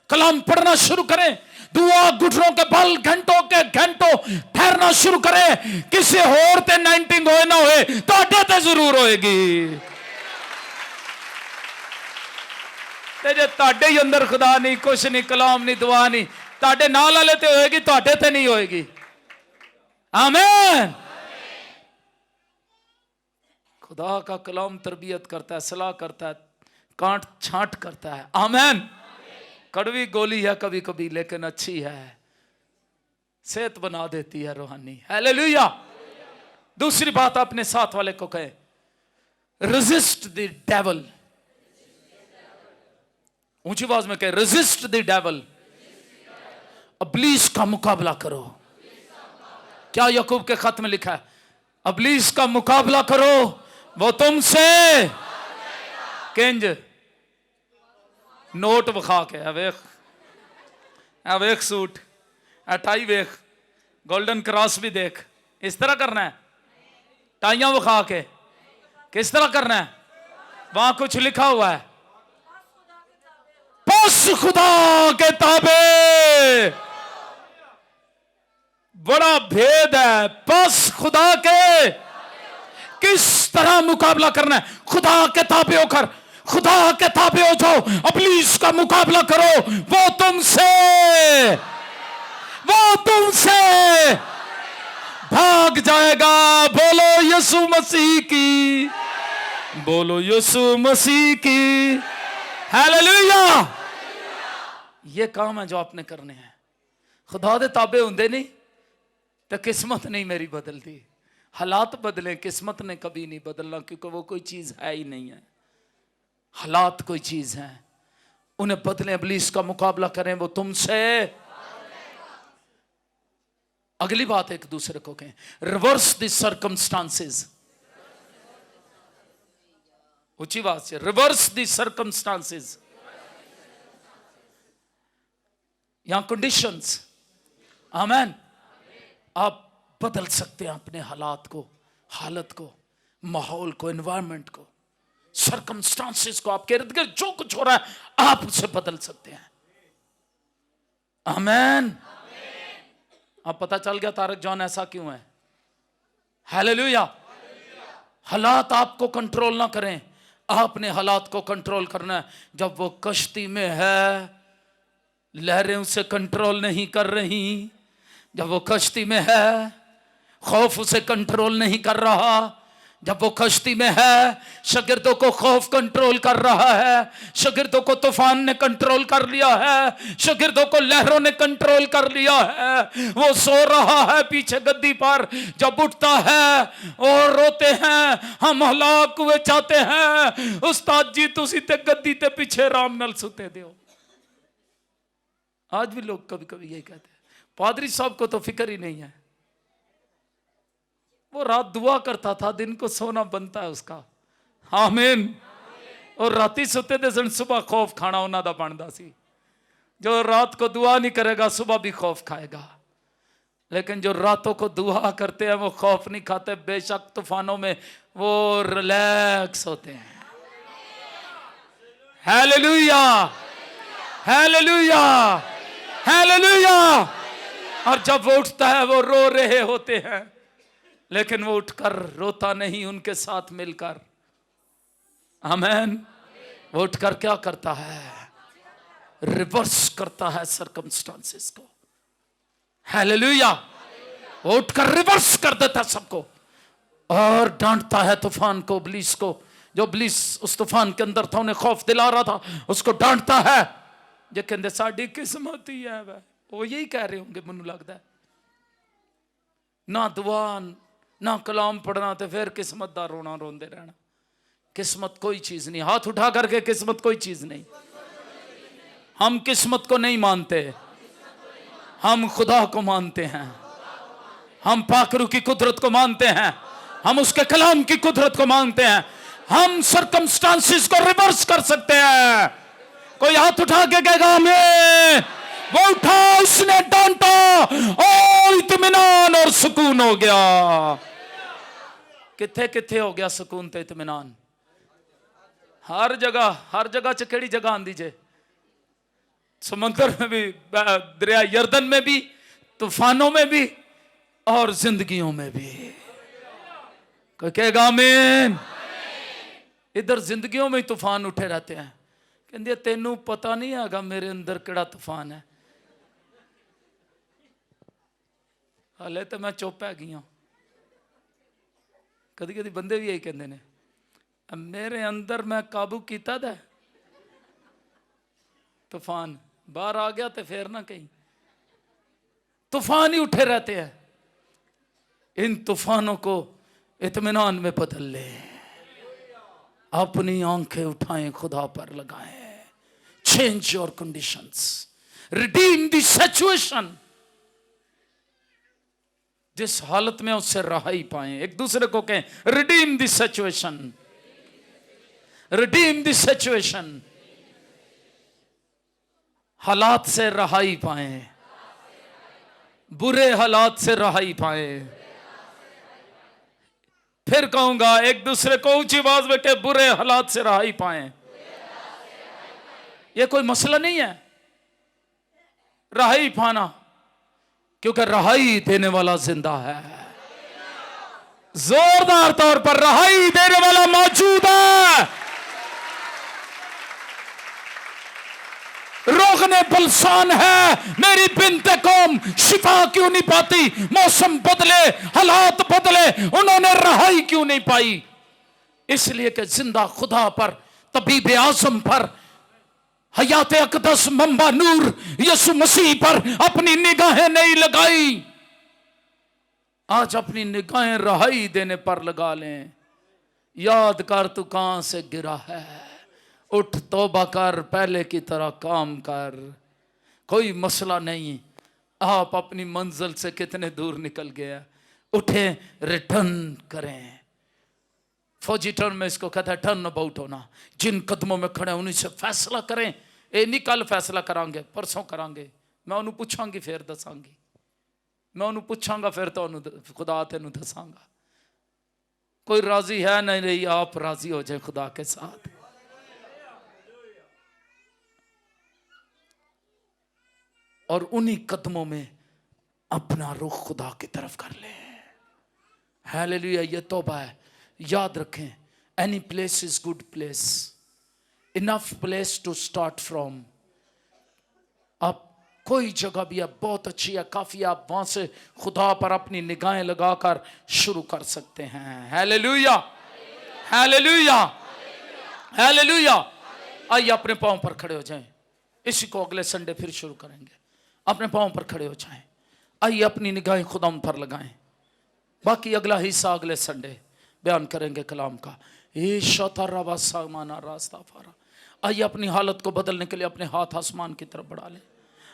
कलाम पढ़ना शुरू करें, दुआ घुटनों के बल घंटों के घंटों ठहरना शुरू करें। किसी होर ते 19 होए ना होए, तो ते जरूर होएगी। ते जे तुहाडे ही अंदर खुदा नहीं, कुछ नहीं, कलाम नहीं, दुआ नहीं, तुहाडे नाल वाले ते होएगी, तुहाडे ते नहीं होएगी। आमीन। खुदा का कलाम तरबियत करता है, सलाह करता है, कांट छांट करता है। आमीन। कड़वी गोली है कभी कभी, लेकिन अच्छी है, सेहत बना देती है रूहानी। हालेलुया। दूसरी बात अपने साथ वाले को कहे, रेजिस्ट द डेविल। ऊंची आवाज में कहे, रेजिस्ट द डेविल। इब्लीस का मुकाबला करो। क्या याकूब के खत में लिखा है? इब्लीस का मुकाबला करो, वो तुमसे किंज नोट विखा के, वेख सूट, टाई वेख, गोल्डन क्रॉस भी देख, इस तरह करना है। टाइयां विखा के किस तरह करना है? वहां कुछ लिखा हुआ है, बस खुदा के ताबे। बड़ा भेद है। बस खुदा के किस तरह मुकाबला करना है? खुदा के ताबे होकर, खुदा के ताबे हो जाओ, इब्लीस का मुकाबला करो, वो तुमसे भाग जाएगा। बोलो यीशु मसीह की, बोलो यीशु मसीह की। हालेलुया। ये काम है जो आपने करने हैं। खुदा दे ताबे हुंदे नहीं तो किस्मत नहीं मेरी बदलती। हालात बदले, किस्मत ने कभी नहीं बदलना, क्योंकि वो कोई चीज है ही नहीं है। हालात कोई चीज है, उन्हें बदले, इब्लीस का मुकाबला करें, वो तुमसे। अगली बात एक दूसरे को कहें, रिवर्स द सर्कमस्टांसेस। ऊंची बात से, रिवर्स द सर्कमस्टांसेस। यहां कंडीशंस। आमीन। आप बदल सकते हैं अपने हालात को, हालत को, माहौल को, एनवायरनमेंट को, सर्कमस्टांसेस को। आपके इर्द गिर्द जो कुछ हो रहा है आप उसे बदल सकते हैं। आमीन। अब पता चल गया तारक जॉन ऐसा क्यों है। हालेलुया। हालात आपको कंट्रोल ना करें, आपने हालात को कंट्रोल करना है। जब वो कश्ती में है, लहरें उसे कंट्रोल नहीं कर रही। जब वो कश्ती में है, खौफ उसे कंट्रोल नहीं कर रहा। जब वो कश्ती में है, शागिर्दों को खौफ कंट्रोल कर रहा है, शागिर्दों को तूफान ने कंट्रोल कर लिया है, शागिर्दों को लहरों ने कंट्रोल कर लिया है। वो सो रहा है पीछे गद्दी पर, जब उठता है और रोते हैं, हम हलाक हुए चाहते हैं, उस्ताद जी तुसी ते गद्दी ते पीछे आराम नाल सुते दियो। आज भी लोग कभी कभी यही कहते हैं। पादरी साहब को तो फिक्र ही नहीं है, वो रात दुआ करता था, दिन को सोना बनता है उसका। आमीन। और राती सुते दे सन, सुबह खौफ खाना उन्हां दा बनदा सी। जो रात को दुआ नहीं करेगा सुबह भी खौफ खाएगा, लेकिन जो रातों को दुआ करते हैं वो खौफ नहीं खाते। बेशक तूफानों में वो रिलैक्स होते हैं। Hallelujah, hallelujah, hallelujah. और जब वो उठता है वो रो रहे होते हैं, लेकिन वो उठकर रोता नहीं, उनके साथ मिलकर। आमीन। वो उठकर क्या करता है? रिवर्स करता है सर्कमस्टांसेस को। हालेलुया। वो उठकर रिवर्स कर देता है सबको और डांटता है तूफान को, इब्लीस को। जो इब्लीस उस तूफान के अंदर था, उन्हें खौफ दिला रहा था, उसको डांटता है। जे कहते साडी किस्मत ही है, वो यही कह रहे होंगे मैनू लगता है। ना दुआ ना कलाम पढ़ना, तो फिर किस्मत दा रोना रोंदे रहना। किस्मत कोई चीज नहीं। हाथ उठा करके, किस्मत कोई चीज नहीं। हम किस्मत को नहीं मानते, हम खुदा को मानते हैं। हम पाकरू की कुदरत को मानते हैं, हम उसके कलाम की कुदरत को मानते हैं। हम सर्कमस्टांसेस को रिवर्स कर सकते हैं। कोई हाथ उठा के कहेगा आमीन। वो उठा, उसने डांटा और इत्मीनान और सुकून हो गया। किथे किथे हो गया सुकून ते इत्मीनान? हर जगह। हर जगह च केड़ी जगह आंदी जे? समुद्र में भी, दरिया यर्दन में भी, तूफानों में भी और जिंदगियों में भी। कोई कहेगा आमीन। इधर जिंदगियों में ही तूफान उठे रहते हैं, कहंदी तेनू पता नहीं हैगा मेरे अंदर किहड़ा तूफान है। हाले तो मैं चुप है गई हाँ। कदी कदी बंदे भी यही कहते ने, मेरे अंदर मैं काबू किया था, तूफान बाहर आ गया तो फिर ना कहीं तूफान ही उठे रहते हैं। इन तूफानों को इत्मीनान में बदल ले, अपनी आंखें उठाएं, खुदा पर लगाएं। Change your conditions, redeem the situation. जिस हालत में उससे राहई पाएं। एक दूसरे को कहें, redeem the situation, redeem the situation. हालात से राहई पाएं, बुरे हालात से राहई पाएं। फिर कहूंगा, एक दूसरे को ऊंची आवाज में कहे, बुरे हालात से राहई पाएं। यह कोई मसला नहीं है राहई पाना, क्योंकि रहाई देने वाला जिंदा है। जोरदार तौर पर रहाई देने वाला मौजूद है। रोगने पलसान है, मेरी बिन्ते कौम शिफा क्यों नहीं पाती? मौसम बदले, हालात बदले, उन्होंने रहाई क्यों नहीं पाई? इसलिए कि जिंदा खुदा पर, तबीब आजम पर, हयात अकदस मंबा नूर यसु मसीह पर अपनी निगाहें नहीं लगाई। आज अपनी निगाहें रहाई देने पर लगा लें। याद कर तू कहां से गिरा है, उठ तौबा कर, पहले की तरह काम कर। कोई मसला नहीं, आप अपनी मंजिल से कितने दूर निकल गया। उठे, रिटर्न करें। फौजी टर्न में इसको कहता है टर्न अबाउट होना। जिन कदमों में खड़े उन्हीं से फैसला करें। ये नहीं कल फैसला करांगे, परसों करांगे, मैं उन्होंने पूछांगी फिर दसांगी, मैं उन्होंने पूछांगा फिर तो खुदा तेनू दसांगा। कोई राजी है नहीं रही, आप राजी हो जाए खुदा के साथ। और उन्हीं कदमों में अपना रुख खुदा की तरफ कर ले। हालेलुया। ये तौबा है। याद रखें, any place is good place, enough place to start from. आप कोई जगह भी है बहुत अच्छी है, काफी, आप वहां से खुदा पर अपनी निगाहें लगाकर शुरू कर सकते हैं। Hallelujah, hallelujah, hallelujah. आइए अपने पांव पर खड़े हो जाएं। इसी को अगले संडे फिर शुरू करेंगे। अपने पांव पर खड़े हो जाएं। आइए अपनी निगाहें खुदा पर लगाएं। बाकी अगला हिस्सा अगले संडे बयान करेंगे कलाम का। ये शतारा सामाना रास्ता फारा। आइए अपनी हालत को बदलने के लिए अपने हाथ आसमान की तरफ बढ़ा लें।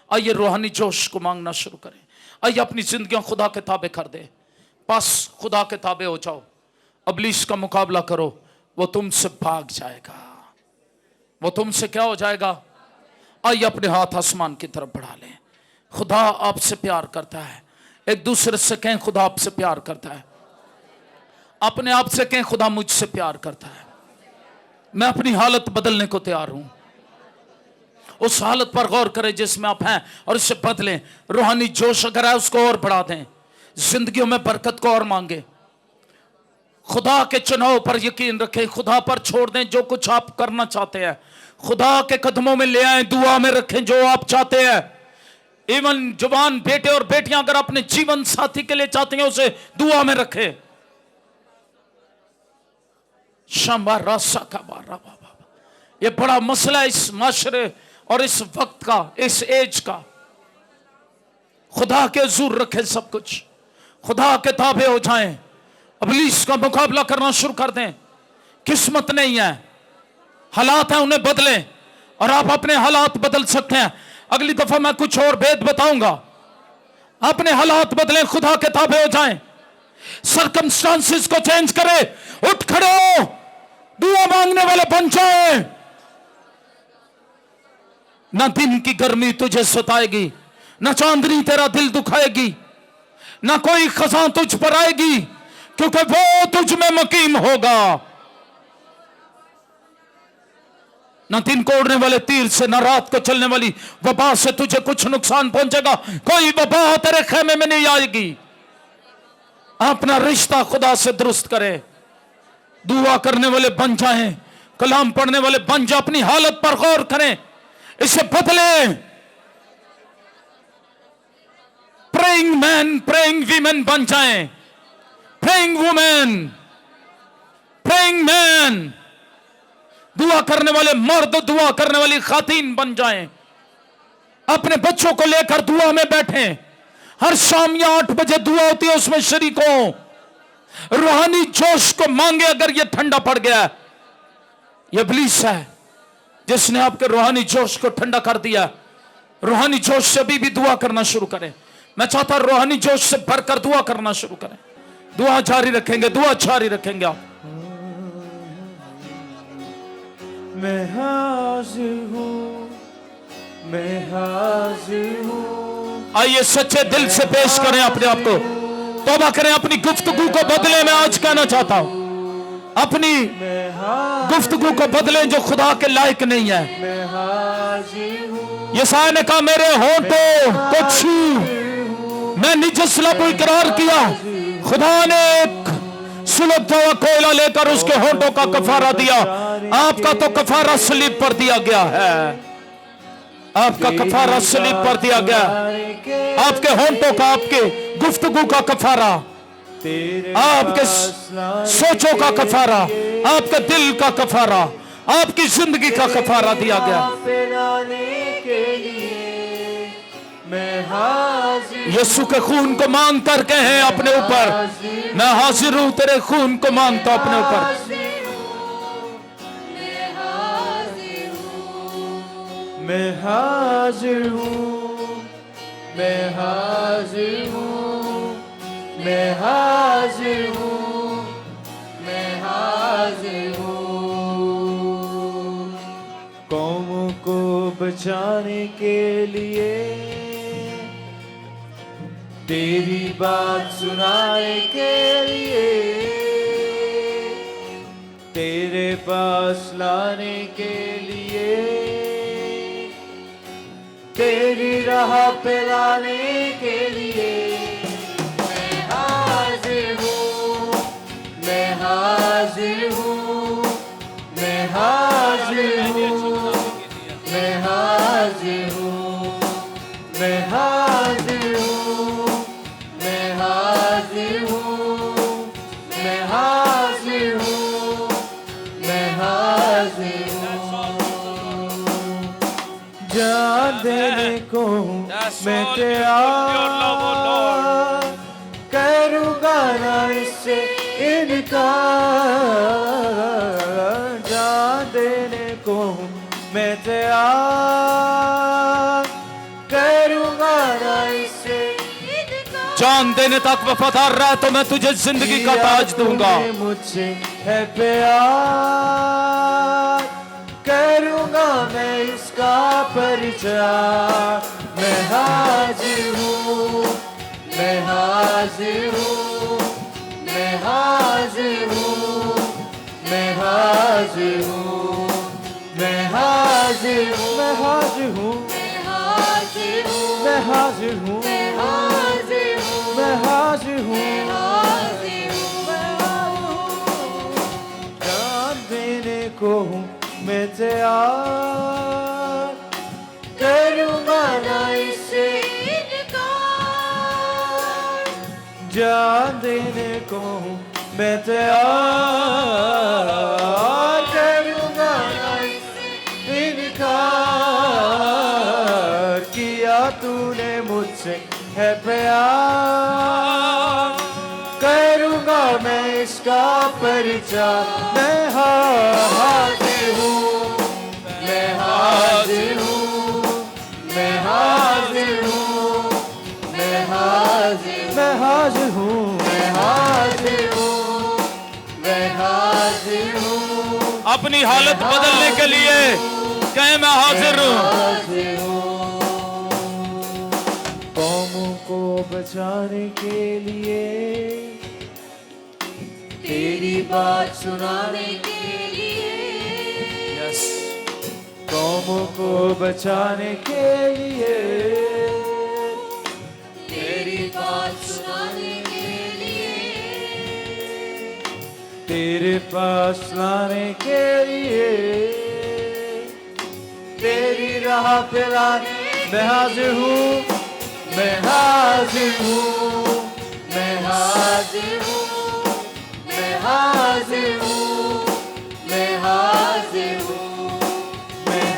आइए रूहानी जोश को मांगना शुरू करें। आइए अपनी जिंदगियां खुदा के ताबे कर दे। बस खुदा के ताबे हो जाओ। इब्लीस का मुकाबला करो, वो तुमसे भाग जाएगा। वो तुमसे क्या हो जाएगा? आइए अपने हाथ आसमान की तरफ बढ़ा लें। खुदा आपसे प्यार करता है। एक दूसरे से कहें, खुदा आपसे प्यार करता है। अपने आप से कहें, खुदा मुझसे प्यार करता है। मैं अपनी हालत बदलने को तैयार हूं। उस हालत पर गौर करें जिसमें आप हैं और इसे बदलें। रूहानी जोश अगर है उसको और बढ़ा दें। जिंदगियों में बरकत को और मांगे। खुदा के चुनाव पर यकीन रखें। खुदा पर छोड़ दें जो कुछ आप करना चाहते हैं। खुदा के कदमों में ले आए, दुआ में रखें जो आप चाहते हैं। इवन जवान बेटे और बेटियां अगर अपने जीवन साथी के लिए चाहते हैं, उसे दुआ में रखें। शंबा रासा का बारा बाबा, ये बड़ा मसला है इस माशरे और इस वक्त का, इस एज का। खुदा के हुजूर रखें सब कुछ। खुदा के ताबे हो जाएं। इब्लीस का मुकाबला करना शुरू कर दें। किस्मत नहीं है, हालात हैं, उन्हें बदलें और आप अपने हालात बदल सकते हैं। अगली दफा मैं कुछ और भेद बताऊंगा। अपने हालात बदलें, खुदा के ताबे हो जाएं। सर्कमस्टांसेस को चेंज करें। उठ खड़े हो, दुआ मांगने वाले बन जाए। ना दिन की गर्मी तुझे सताएगी, ना चांदनी तेरा दिल दुखाएगी, ना कोई खजा तुझ पर आएगी, क्योंकि वो तुझ में मुकीम होगा। ना दिन को उड़ने वाले तीर से, ना रात को चलने वाली वबा से तुझे कुछ नुकसान पहुंचेगा। कोई वबा तेरे खेमे में नहीं आएगी। अपना रिश्ता खुदा से दुरुस्त करें। दुआ करने वाले बन जाएं। कलाम पढ़ने वाले बन जाओ, अपनी हालत पर गौर करें, इसे बदलें। प्रेइंग मैन, प्रेइंग वीमेन बन जाएं, प्रेइंग वुमेन, प्रेइंग मैन, दुआ करने वाले मर्द, दुआ करने वाली खातीन बन जाएं। अपने बच्चों को लेकर दुआ में बैठें। हर शाम या 8 बजे दुआ होती है, उसमें शरीक हो। रूहानी जोश को मांगे। अगर ये ठंडा पड़ गया, ये इब्लीस है जिसने आपके रूहानी जोश को ठंडा कर दिया। रूहानी जोश से अभी भी दुआ करना शुरू करें। मैं चाहता हूं रूहानी जोश से भरकर दुआ करना शुरू करें। दुआ जारी रखेंगे, दुआ जारी रखेंगे आप। मैं हाजिर हूँ, मैं हाजिर हूँ। आइए सच्चे दिल से पेश करें अपने आप को, तौबा करें, अपनी गुफ्तगू को बदले। मैं आज कहना चाहता हूं, अपनी गुफ्तगू को बदलें जो खुदा के लायक नहीं है। मैं हाजिर हूँ, यसाया ने कहा मेरे होंठों को छू, मैं निज सलाब को इकरार किया। खुदा ने एक सुलगता हुआ कोयला लेकर उसके होंठों का कफारा दिया। आपका तो कफारा सलीब पर दिया गया है, आपका कफारा सलीब पर दिया गया। आपके होंठों का, आपके गुफ्तगू का कफारा, आपके सोचों का कफारा, आपके दिल का कफारा, आपकी जिंदगी का कफारा दिया गया। यीशु के खून को मांग कर कहें अपने ऊपर, मैं हाजिर हूं, तेरे खून को मांगता अपने ऊपर। मैं हाजिर हूँ, मैं हाजिर हूँ, मैं हाजिर हूँ, मैं हाजिर हूँ। कौमों को बचाने के लिए, तेरी बात सुनाने के लिए, तेरे पास लाने के लिए, तेरी राह पे लाने के लिए। मैं हाजिर हूँ, मैं हाजिर हूँ, मैं हाजिर हूँ, मैं हाजिर हूँ, मैं हाजिर हूँ, मैं हाजिर हूँ, मैं हाजिर हूँ, मैं हाजिर हूँ। जान देने को मैं तैयार, करूँगा ना इससे इनकार। जान देने को मैं तैयार, करूँगा ना इससे इनकार। जान देने तक वफादार रह तो मैं तुझे जिंदगी का ताज दूंगा। मुझसे है प्यार, करूँगा मैं इसका परिचार। मैं हाजिर हूँ, मैं हाजिर हूँ, मैं हाजिर हूँ, मैं हाजिर हूँ, मैं हाजिर हूँ, मैं हाजिर हूँ, मैं हाजिर हूँ, मैं हाजिर हूँ, मैं हाजिर हूँ, मैं हाजिर हूँ। जान देने को हूँ मैं तैयार, करूँगा ना इससे इनकार। जान देने को हूँ मैं तैयार, करूँगा ना इससे इनकार। किया तूने मुझसे है प्यार, करूँगा मैं इसका परिचार। मैं हाजिर हूँ, मैं हाजिर हूँ, मैं हाजिर हूँ, मैं हाजिर, मैं हाजिर हूँ, मैं हाजिर हूँ, मैं हाजिर हूँ। अपनी हालत बदलने के लिए कहें मैं हाजिर हूँ। कौमों को बचाने के लिए, तेरी बात सुनाने के लिए, कौमों को बचाने के लिए, तेरी बात सुनाने के लिए, तेरे पास लाने के लिए, तेरी राह पे लाने मैं हाजिर हूँ, मैं हाजिर हूँ, मैं हाजिर हूँ, मैं हाजिर हूँ, मैं हाजिर हूँ,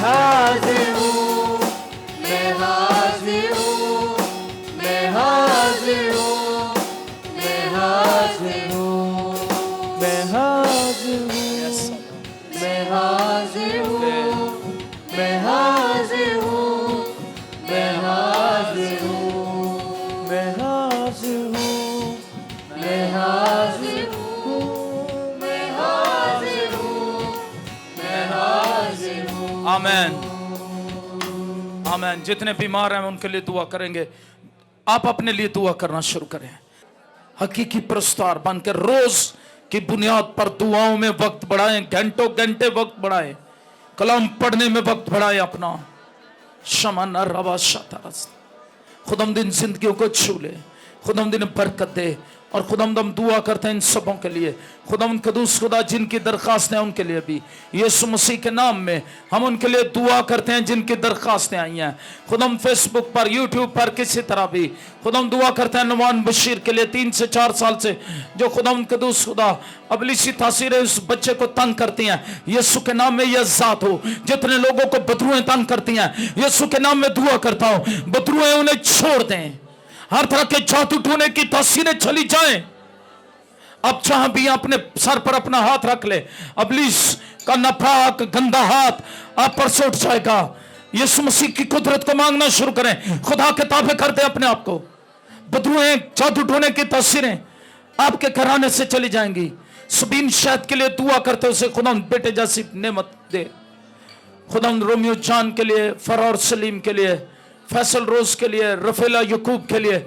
मैं हाजिर हूँ, मैं हाजिर हूँ, मैं हाजिर हूँ, मैं हाजिर हूँ, मैं हाजिर हूँ, मैं हाजिर हूँ, मैं हाजिर हूँ, मैं हाजिर हूँ, मैं हाजिर हूँ, मैं हाजिर हूँ, मैं हाजिर हूँ, मैं हाजिर हूँ। आमेन, आमेन। जितने बीमार हैं उनके लिए दुआ करेंगे। आप अपने लिए दुआ करना शुरू करें। हकीकी प्रस्तार बनकर रोज की बुनियाद पर दुआओं में वक्त बढ़ाएं, घंटों घंटे वक्त बढ़ाएं, कलाम पढ़ने में वक्त बढ़ाएं अपना। शमन रवा शतरस, खुदावंद जिंदगियों को छू ले, खुदावंद बरकत दे। और खुदावंद हम दुआ करते हैं इन सबों के लिए। खुदावंद कदूस खुदा जिनकी दरखास्तें हैं उनके लिए भी यीशु मसीह के नाम में हम उनके लिए दुआ करते हैं जिनकी दरखास्तें आई हैं। खुदावंद फेसबुक पर, यूट्यूब पर, किसी तरह भी खुदावंद दुआ करते हैं नुमान बशीर के लिए, 3 से 4 साल से जो खुदावंद कदूस खुदा अबलीसी तासीरें उस बच्चे को तंग करती हैं, यीशु के नाम में यह जात हो। जितने लोगों को बदरुएं तंग करती हैं, यीशु के नाम में दुआ करता हूं, बदरुएं उन्हें छोड़ दें। हर तरह के जादू टूने की तासीरें चली जाएं। अब जहां भी अपने सर पर अपना हाथ रख ले, अबलीस का नापाक गंदा हाथ आप पर से उठ जाएगा। यीशु मसीह की कुदरत को मांगना शुरू करें, खुदा के ताबे कर दे अपने आप को। बदरुएं, जादू टूने की तासीरें आपके घराने से चली जाएंगी। सबीन शहद के लिए दुआ करते उसे खुदा बेटे जैसी नेमत दे। खुदा रोमियो जान के लिए, फरार सलीम के लिए, फैसल रोज के लिए, रफेला यकूब के लिए,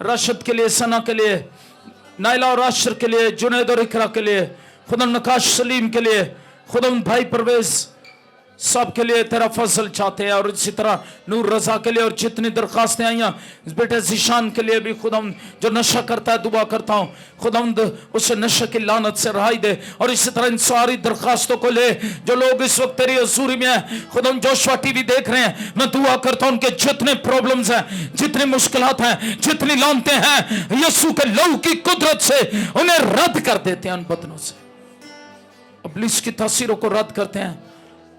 राशिद के लिए, सना के लिए, नाइला और आशर के लिए, जुनैद और इकरा के लिए, खुदा नकाश सलीम के लिए, खुदा भाई परवेज सब के लिए तेरा फजल चाहते हैं। और इसी तरह नूर रजा के लिए और जितनी दरखास्तें आई हैं, बेटे जिशान के लिए भी खुदा जो नशा करता है दुआ करता हूँ, खुदा उसे नशे की लानत से रहाई दे। और इसी तरह इन सारी दरखास्तों को ले जो लोग इस वक्त तेरी हजूरी में हैं, खुदा जोशुआ टीवी देख रहे हैं, मैं दुआ करता हूँ उनके जितने प्रॉब्लम्स हैं, जितनी मुश्किलात हैं, जितनी लानतें हैं, यीशु के लहू की कुदरत से उन्हें रद्द कर देते हैं। उन बदनों से इब्लीस की तासीरों को रद्द करते हैं।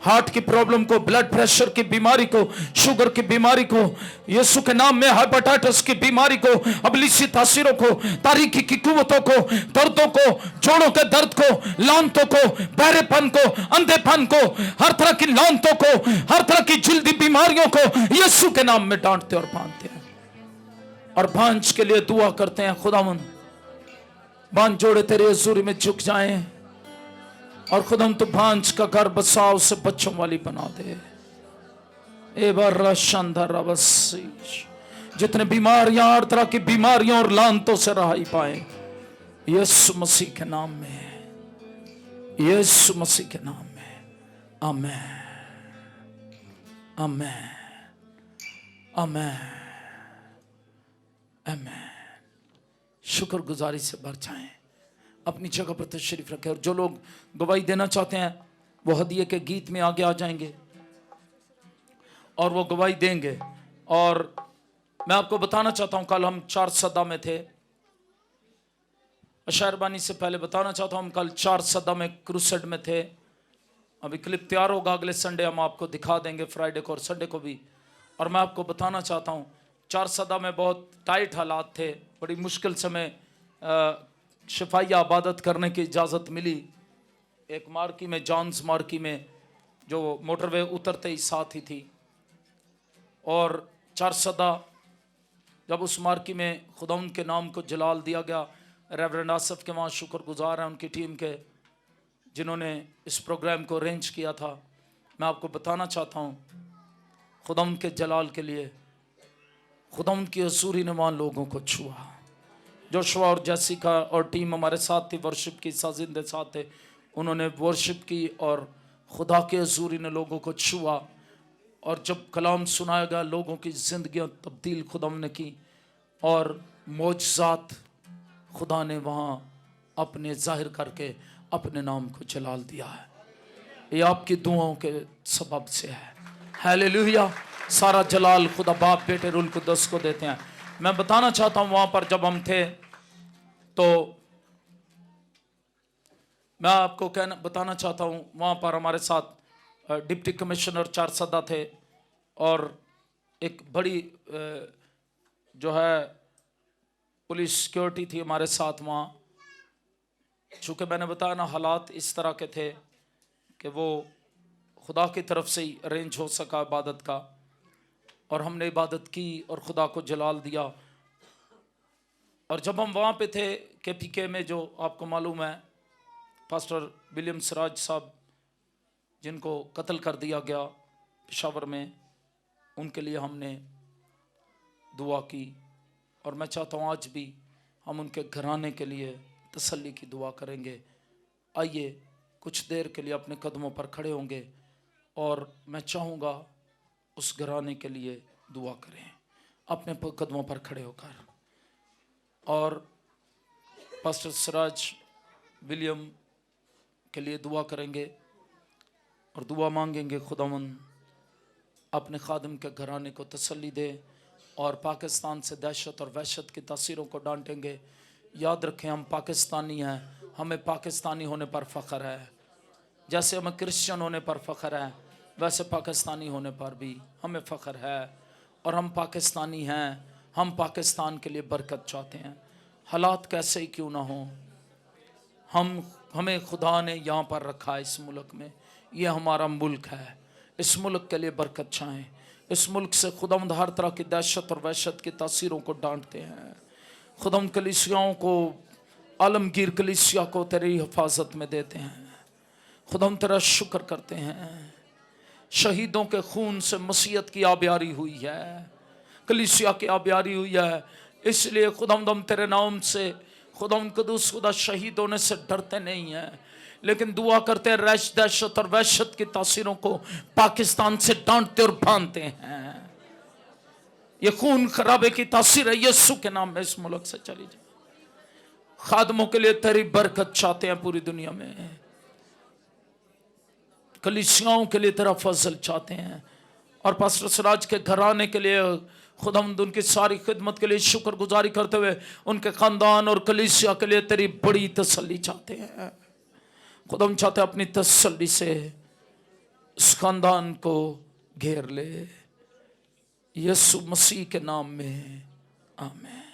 हार्ट की प्रॉब्लम को, ब्लड प्रेशर की बीमारी को, शुगर की बीमारी को, यीशु के नाम में हेपेटाइटिस की बीमारी को, अबलीसी तासीरों को, तारीकी की कुव्वतों को, दर्दों को, जोड़ों के दर्द को, लानतों को, बहरेपन को, अंधेपन को, हर तरह की लानतों को, हर तरह की जल्दी बीमारियों को यीशु के नाम में डांटते और बांधते हैं। और भांज के लिए दुआ करते हैं, खुदावन बांझ जोड़े तेरे हजूरी में झुक जाएं और खुदा तो भांज का घर बसा उसे बच्चों वाली बना दे। ए बार शानदार जितने बीमारियां, हर तरह की बीमारियों और लानतों से रहाई पाए यीशु मसीह के नाम में, यीशु मसीह के नाम में। आमेन, आमेन, आमेन, आमेन। शुक्रगुजारी से भर जाएं, अपनी जगह पर तशरीफ रखें। और जो लोग गवाही देना चाहते हैं वो हदिये के गीत में आगे आ जाएंगे और वो गवाही देंगे। और मैं आपको बताना चाहता हूं, कल हम 4 सदा में थे। अशारबानी से पहले बताना चाहता हूं, हम कल 4 सदा में क्रूसेड में थे। अभी क्लिप तैयार होगा, अगले संडे हम आपको दिखा देंगे, फ्राइडे को और संडे को भी। और मैं आपको बताना चाहता हूं 4 सदा में बहुत टाइट हालात थे, बड़ी मुश्किल समय शिफाइया इबादत करने की इजाज़त मिली। एक मार्की में, जॉन्स मार्की में, जो मोटरवे उतरते ही साथ ही थी। और 4 सदा जब उस मार्की में खुदावंद के नाम को जलाल दिया गया। रेवरेंड आसफ के वहाँ शुक्रगुजार हैं उनकी टीम के, जिन्होंने इस प्रोग्राम को अरेंज किया था। मैं आपको बताना चाहता हूँ खुदावंद के जलाल के लिए खुदावंद की हजूरी ने वहाँ लोगों को छुआ। जोशुआ और जैसिका और टीम हमारे साथ थी, वर्शिप की साजिंदे साथ थे, उन्होंने वर्शिप की और खुदा के हजूरी ने लोगों को छुआ। और जब कलाम सुनाया गया, लोगों की ज़िंदगियाँ तब्दील खुदा ने की और मौजज़ात खुदा ने वहाँ अपने जाहिर करके अपने नाम को जलाल दिया है। ये आपकी दुआओं के सबब से है। हालेलुया। सारा जलाल खुदा बाप बेटे रूल कुद्दस को देते हैं। मैं बताना चाहता हूं, वहां पर जब हम थे तो मैं आपको बताना चाहता हूं, वहां पर हमारे साथ डिप्टी कमिश्नर चारसदा थे और एक बड़ी जो है पुलिस सिक्योरिटी थी हमारे साथ वहाँ। चूँकि मैंने बताया ना, हालात इस तरह के थे कि वो खुदा की तरफ से ही अरेंज हो सका इबादत का, और हमने इबादत की और खुदा को जलाल दिया। और जब हम वहाँ पे थे KPK में, जो आपको मालूम है पास्टर विलियम सिराज साहब जिनको कत्ल कर दिया गया पेशावर में, उनके लिए हमने दुआ की। और मैं चाहता हूँ आज भी हम उनके घराने के लिए तसल्ली की दुआ करेंगे। आइए कुछ देर के लिए अपने कदमों पर खड़े होंगे और मैं चाहूँगा उस घराने के लिए दुआ करें अपने कदमों पर खड़े होकर, और पास्टर सिराज विलियम के लिए दुआ करेंगे और दुआ मांगेंगे खुदावंद अपने खादिम के घराने को तसल्ली दे और पाकिस्तान से दहशत और वहशत की तासीरों को डांटेंगे। याद रखें, हम पाकिस्तानी हैं, हमें पाकिस्तानी होने पर फ़ख्र है। जैसे हमें क्रिश्चियन होने पर फ़ख्र है, वैसे पाकिस्तानी होने पर भी हमें फ़ख्र है। और हम पाकिस्तानी हैं, हम पाकिस्तान के लिए बरकत चाहते हैं। हालात कैसे ही क्यों ना हो, हमें खुदा ने यहाँ पर रखा है इस मुल्क में। ये हमारा मुल्क है, इस मुल्क के लिए बरकत चाहें। इस मुल्क से खुदावंद हर तरह की दहशत और वहशत की तासीरों को डांटते हैं। खुदावंद कलीसियाओं को, आलमगीर कलीसिया को तेरी हिफाजत में देते हैं। खुदावंद तेरा शुक्र करते हैं, शहीदों के खून से मसीहत की आबियारी हुई है, कलीसिया की आबियारी हुई है। इसलिए खुदावंद हम तेरे नाम से खुदावंद कदूस खुदा शहीद होने से डरते नहीं हैं, लेकिन दुआ करते हैं रैश दहशत और वहशत की तासीरों को पाकिस्तान से डांटते और बांधते हैं। ये खून खराबे की तासीर है, यीशु के नाम में इस मुल्क से चली जाए। खादमों के लिए तेरी बरकत चाहते हैं पूरी दुनिया में, कलीसियाओं के लिए तेरा फजल चाहते हैं, और पास्टर सिराज के घराने के लिए खुदावंद उनकी सारी खिदमत के लिए शुक्रगुजारी करते हुए उनके खानदान और कलीसिया के लिए तेरी बड़ी तसल्ली चाहते हैं। खुदावंद चाहते हैं अपनी तसल्ली से इस खानदान को घेर ले, यीशु मसीह के नाम में आमीन।